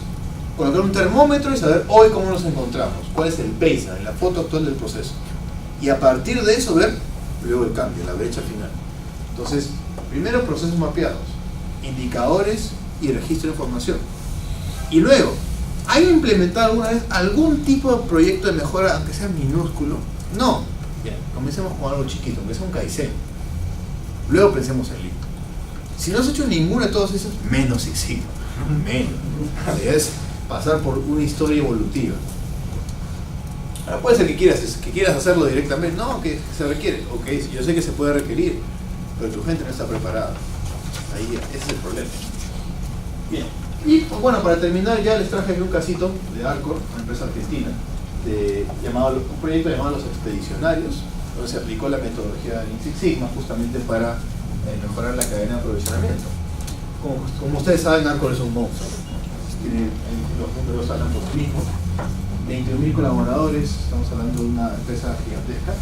colocar un termómetro y saber hoy cómo nos encontramos, cuál es el baseline, la foto actual del proceso. Y a partir de eso ver luego el cambio, la brecha final. Entonces, primero procesos mapeados, indicadores y registro de información. Y luego, ¿hay implementado alguna vez algún tipo de proyecto de mejora, aunque sea minúsculo? No. Bien, comencemos con algo chiquito, aunque sea un Kaizen. Luego pensemos en Lean. Si no has hecho ninguno de todos esos, menos Six Sigma. Menos. Es pasar por una historia evolutiva. Ahora puede ser que quieras hacerlo directamente. No, que se requiere. Ok, yo sé que se puede requerir, pero tu gente no está preparada. Ahí, ese es el problema. Bien. Y pues, bueno, para terminar ya les traje aquí un casito de Arcor, una empresa argentina, un proyecto llamado Los Expedicionarios, donde se aplicó la metodología de Lean Six Sigma justamente para mejorar la cadena de aprovisionamiento. Como ustedes saben, Arcor es un monstruo. Los números hablan por sí mismos. 21.000 colaboradores, estamos hablando de una empresa gigantesca,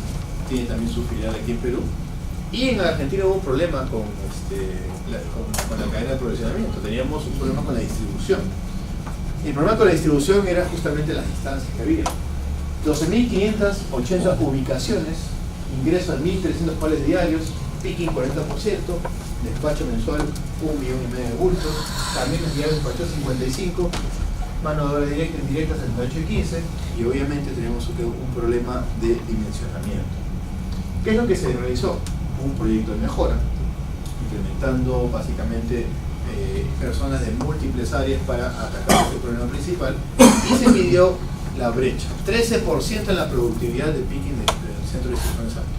tiene también su filial aquí en Perú. Y en Argentina hubo un problema con la cadena de aprovisionamiento, teníamos un problema con la distribución. El problema con la distribución era justamente las distancias que había. 12.580 ubicaciones, ingreso a 1.300 pares diarios, picking 40%, despacho mensual 1,5 millones de bultos, camiones diarios despachó 55, mano de obra directa e indirecta 78 y 15, y obviamente tenemos un problema de dimensionamiento. ¿Qué es lo que se realizó? Un proyecto de mejora, implementando básicamente personas de múltiples áreas para atacar este problema principal, y se midió la brecha, 13% en la productividad de picking del centro de distribución de Santos.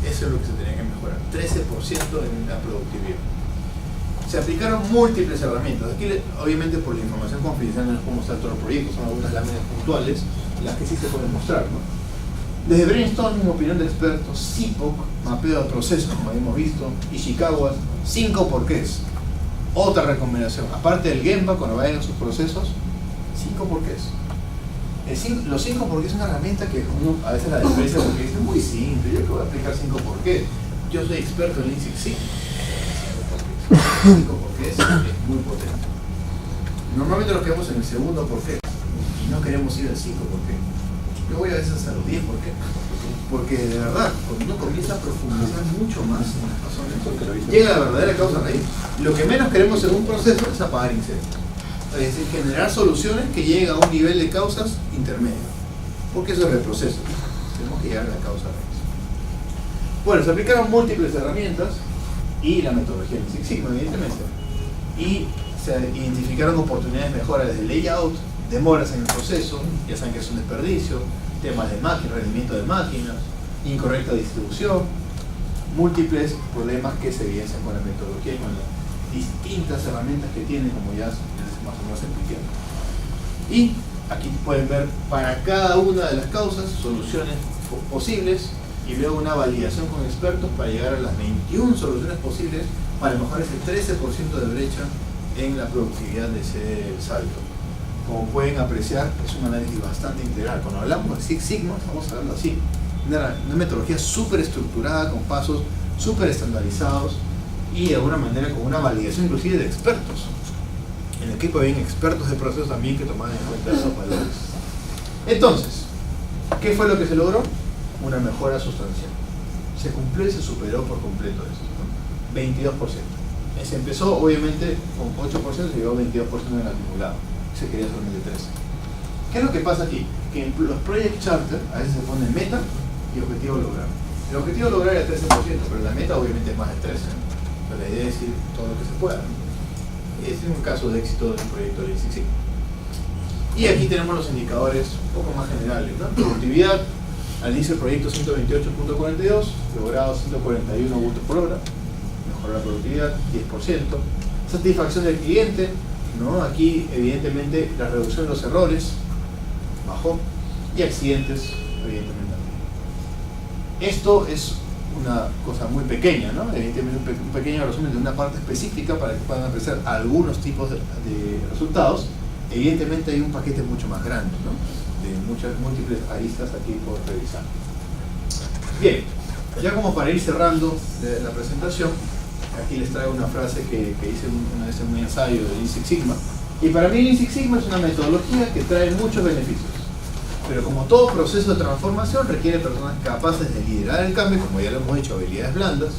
Eso es lo que se tenía que mejorar, 13% en la productividad. Se aplicaron múltiples herramientas. Aquí, obviamente, por la información confidencial no les puedo mostrar todos los proyectos, son algunas láminas puntuales, las que sí se pueden mostrar, ¿no? Desde brainstorming, opinión de expertos, CIPOC, mapeo de procesos, como habíamos visto, Ishikawa, 5 porqués. Otra recomendación, aparte del Gemba, cuando vayan a sus procesos, 5 porqués. Los 5 porqués es una herramienta que uno a veces la desprecia porque dice, muy simple, yo que voy a aplicar 5 porqués. Yo soy experto en Lean Six Sigma. 5 porqués es muy potente. Normalmente nos quedamos en el segundo porqué y no queremos ir al 5 porqué. Yo voy a veces hasta los 10 porqué. Porque de verdad, cuando uno comienza a profundizar mucho más en las razones, llega a la verdadera causa raíz. Lo que menos queremos en un proceso es apagar incendios. Es decir, generar soluciones que lleguen a un nivel de causas intermedio. Porque eso es el proceso. Tenemos que llegar a la causa raíz. Bueno, se aplicaron múltiples herramientas y la metodología de Six Sigma, evidentemente. Y se identificaron oportunidades de mejora desde layout, demoras en el proceso, ya saben que es un desperdicio, temas de máquina, rendimiento de máquinas, incorrecta distribución, múltiples problemas que se evidencian con la metodología y con las distintas herramientas que tienen, como ya más o menos expliqué. Y aquí pueden ver para cada una de las causas soluciones posibles y luego una validación con expertos para llegar a las 21 soluciones posibles para mejorar ese 13% de brecha en la productividad de ese salto. Como pueden apreciar, es un análisis bastante integral. Cuando hablamos de Six Sigma, estamos hablando así, una metodología súper estructurada, con pasos súper estandarizados y de alguna manera con una validación inclusive de expertos. En el equipo había expertos de procesos también que tomaban en cuenta esos valores. Entonces, ¿qué fue lo que se logró? Una mejora sustancial. Se cumplió y se superó por completo eso, ¿no? 22%. Se empezó obviamente con 8%, se llegó a 22% en el acumulado. Se quería hacer 2013. ¿Qué es lo que pasa aquí? Que en los Project Charter a veces se pone meta y objetivo lograr. El objetivo lograr era 13%, pero la meta obviamente es más de 13%. Pero la idea es decir todo lo que se pueda. Este es un caso de éxito del proyecto de Lean Six Sigma. Y aquí tenemos los indicadores un poco más generales, ¿no? Productividad, al inicio del proyecto 128.42, logrado 141 bultos por hora, mejoró la productividad 10%. Satisfacción del cliente, ¿no? Aquí evidentemente la reducción de los errores bajó, y accidentes evidentemente también. Esto es una cosa muy pequeña, ¿no? Evidentemente un pequeño resumen de una parte específica para que puedan apreciar algunos tipos de resultados. Evidentemente hay un paquete mucho más grande, ¿no? De muchas múltiples aristas aquí por revisar. Bien, ya como para ir cerrando la presentación, aquí les traigo una frase que hice una vez en un ensayo de Lean Six Sigma. Y para mí Lean Six Sigma es una metodología que trae muchos beneficios. Pero como todo proceso de transformación requiere personas capaces de liderar el cambio, como ya lo hemos dicho, habilidades blandas,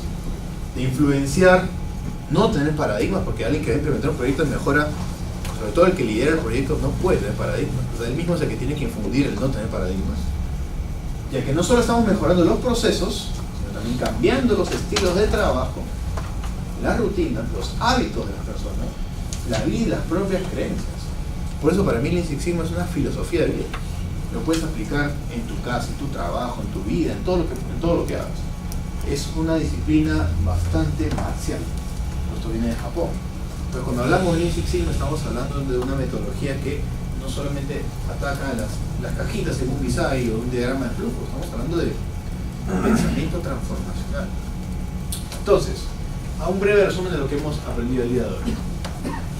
de influenciar, no tener paradigmas, porque alguien que va a implementar un proyecto de mejora, sobre todo el que lidera el proyecto, no puede tener paradigmas. O sea, él mismo es el que tiene que infundir el no tener paradigmas. Ya que no solo estamos mejorando los procesos, sino también cambiando los estilos de trabajo, las rutinas, los hábitos de las personas, la vida y las propias creencias. Por eso para mí Lean Six Sigma es una filosofía de vida. Lo puedes aplicar en tu casa, en tu trabajo, en tu vida, en todo lo que hagas. Es una disciplina bastante marcial. Esto viene de Japón. Pero cuando hablamos de Lean Six Sigma estamos hablando de una metodología que no solamente ataca las cajitas en un design o un diagrama de flujo, estamos hablando de un pensamiento transformacional. Entonces, a un breve resumen de lo que hemos aprendido el día de hoy.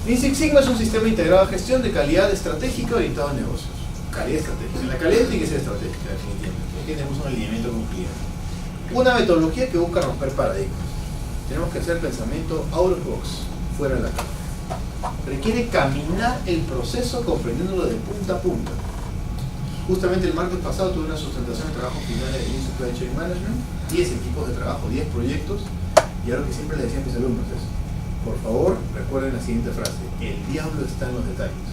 Lean Six Sigma es un sistema integrado de gestión de calidad estratégica orientado a negocios. Calidad estratégica. La calidad tiene que ser estratégica, definitivamente. Aquí tenemos un alineamiento con un cliente. Una metodología que busca romper paradigmas. Tenemos que hacer pensamiento out of box, fuera de la caja. Requiere caminar el proceso comprendiéndolo de punta a punta. Justamente el martes pasado tuve una sustentación de trabajo final de Lean Supply Chain Management, 10 equipos de trabajo, 10 proyectos, y algo que siempre le decía a mis alumnos es, por favor, recuerden la siguiente frase, el diablo está en los detalles.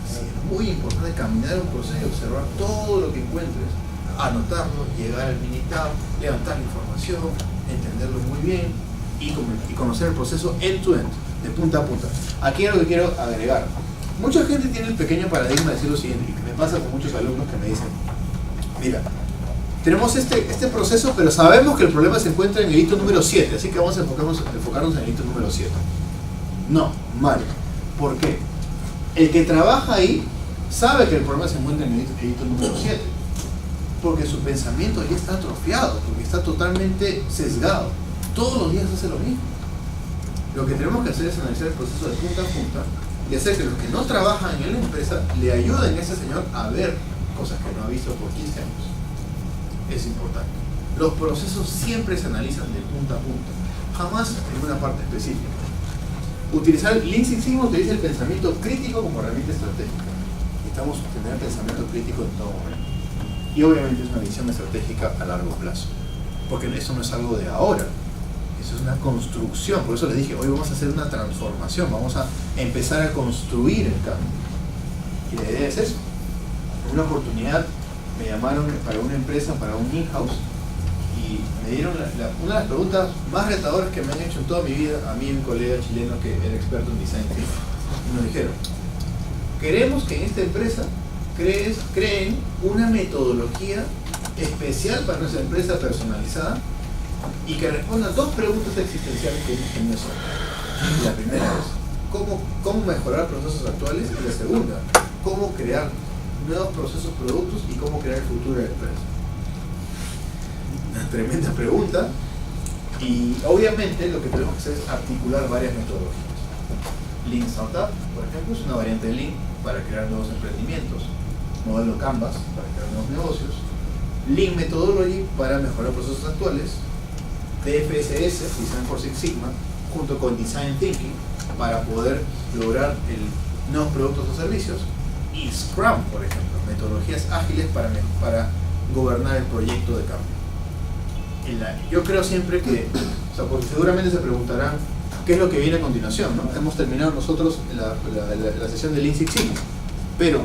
Sí, es muy importante caminar un proceso y observar todo lo que encuentres, anotarlo, llegar al mini-tab, levantar la información, entenderlo muy bien y conocer el proceso end-to-end, de punta a punta. Aquí es lo que quiero agregar. Mucha gente tiene el pequeño paradigma de decir lo siguiente, y que me pasa con muchos alumnos que me dicen, mira, tenemos este proceso, pero sabemos que el problema se encuentra en el hito número 7, así que vamos a enfocarnos en el hito número 7. No, mal. ¿Por qué? El que trabaja ahí sabe que el problema se encuentra en el hito número 7, porque su pensamiento ya está atrofiado, porque está totalmente sesgado. Todos los días hace lo mismo. Lo que tenemos que hacer es analizar el proceso de punta a punta y hacer que los que no trabajan en la empresa le ayuden a ese señor a ver cosas que no ha visto por 15 años. Es importante. Los procesos siempre se analizan de punta a punta, jamás en una parte específica. Utilizar Lean Six Sigma utiliza el pensamiento crítico como herramienta estratégica. Necesitamos tener pensamiento crítico en todo momento. Y obviamente es una visión estratégica a largo plazo. Porque eso no es algo de ahora. Eso es una construcción. Por eso les dije, hoy vamos a hacer una transformación. Vamos a empezar a construir el cambio. Y la idea es eso. En una oportunidad me llamaron para una empresa, para un in-house, y me dieron una de las preguntas más retadoras que me han hecho en toda mi vida, a mí y un colega chileno que era experto en design thinking. Y nos dijeron, queremos que en esta empresa creen una metodología especial para nuestra empresa personalizada y que responda a 2 preguntas existenciales que no son. La primera es, ¿cómo mejorar procesos actuales? Y la segunda, ¿cómo crear nuevos procesos, productos y cómo crear el futuro de la empresa? Una tremenda pregunta, y obviamente lo que tenemos que hacer es articular varias metodologías. Lean Startup, por ejemplo, es una variante de Lean para crear nuevos emprendimientos. Modelo Canvas para crear nuevos negocios. Lean Methodology para mejorar procesos actuales. DFSS, Design for Six Sigma, junto con Design Thinking para poder lograr nuevos productos o servicios. Y Scrum, por ejemplo, metodologías ágiles para gobernar el proyecto de cambio. Yo creo siempre que, porque seguramente se preguntarán qué es lo que viene a continuación, ¿no? Hemos terminado nosotros la sesión de Lean Six Sigma, pero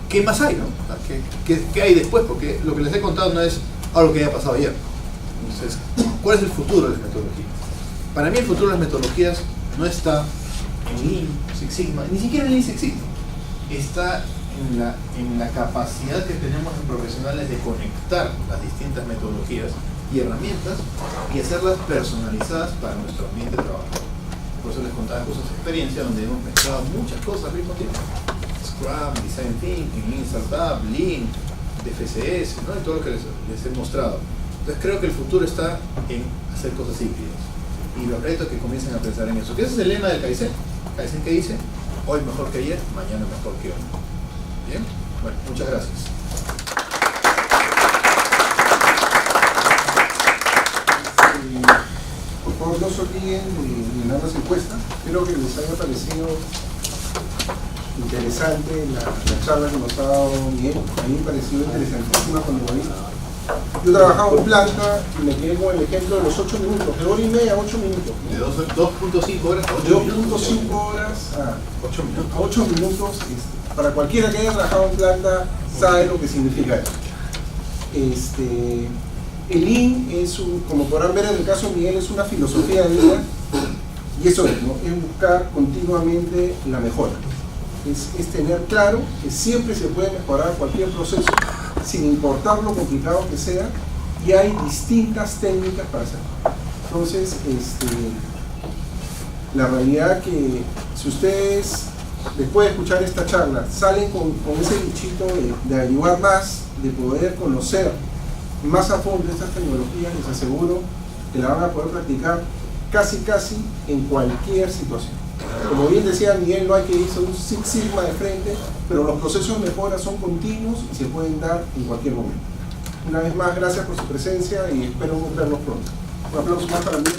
¿qué más hay, no? ¿Qué hay después? Porque lo que les he contado no es algo que haya pasado ayer. Entonces, ¿cuál es el futuro de las metodologías? Para mí el futuro de las metodologías no está en Lean Six Sigma, ni siquiera en Lean Six Sigma. Está en la capacidad que tenemos los profesionales de conectar las distintas metodologías y herramientas y hacerlas personalizadas para nuestro ambiente de trabajo. Por eso les contaba cosas de experiencia donde hemos mezclado muchas cosas al mismo tiempo. Scrum, Design Thinking, Lean Startup, Lean, DFCS, ¿no? Y todo lo que les he mostrado. Entonces creo que el futuro está en hacer cosas híbridas. Y los retos que comiencen a pensar en eso. Que ese es el lema del Kaizen. Kaizen que dice, hoy mejor que ayer, mañana mejor que hoy. Bien, bueno, muchas gracias.
Por favor, no se olviden de llenar las encuestas. Espero que les haya parecido interesante la charla que nos ha dado Miguel. A mí me pareció interesantísima cuando lo vi. Yo trabajaba en planta y me quedé con el ejemplo de los 8 minutos, de hora y media a 8 minutos.
De 2.5 horas a 8 minutos.
De 2.5 horas a
8 minutos.
8 minutos. Para cualquiera que haya trabajado en planta sabe lo que significa eso. El Lean es, como podrán ver en el caso de Miguel, es una filosofía de vida, y eso es, ¿no? Es buscar continuamente la mejora. Es tener claro que siempre se puede mejorar cualquier proceso, sin importar lo complicado que sea, y hay distintas técnicas para hacerlo. Entonces, la realidad que si ustedes, después de escuchar esta charla, salen con ese bichito de averiguar más, de poder conocer más a fondo estas tecnologías, les aseguro que la van a poder practicar casi en cualquier situación. Como bien decía Miguel, no hay que irse a un Six Sigma de frente, pero los procesos de mejora son continuos y se pueden dar en cualquier momento. Una vez más, gracias por su presencia y espero verlos pronto. Un aplauso más para mí.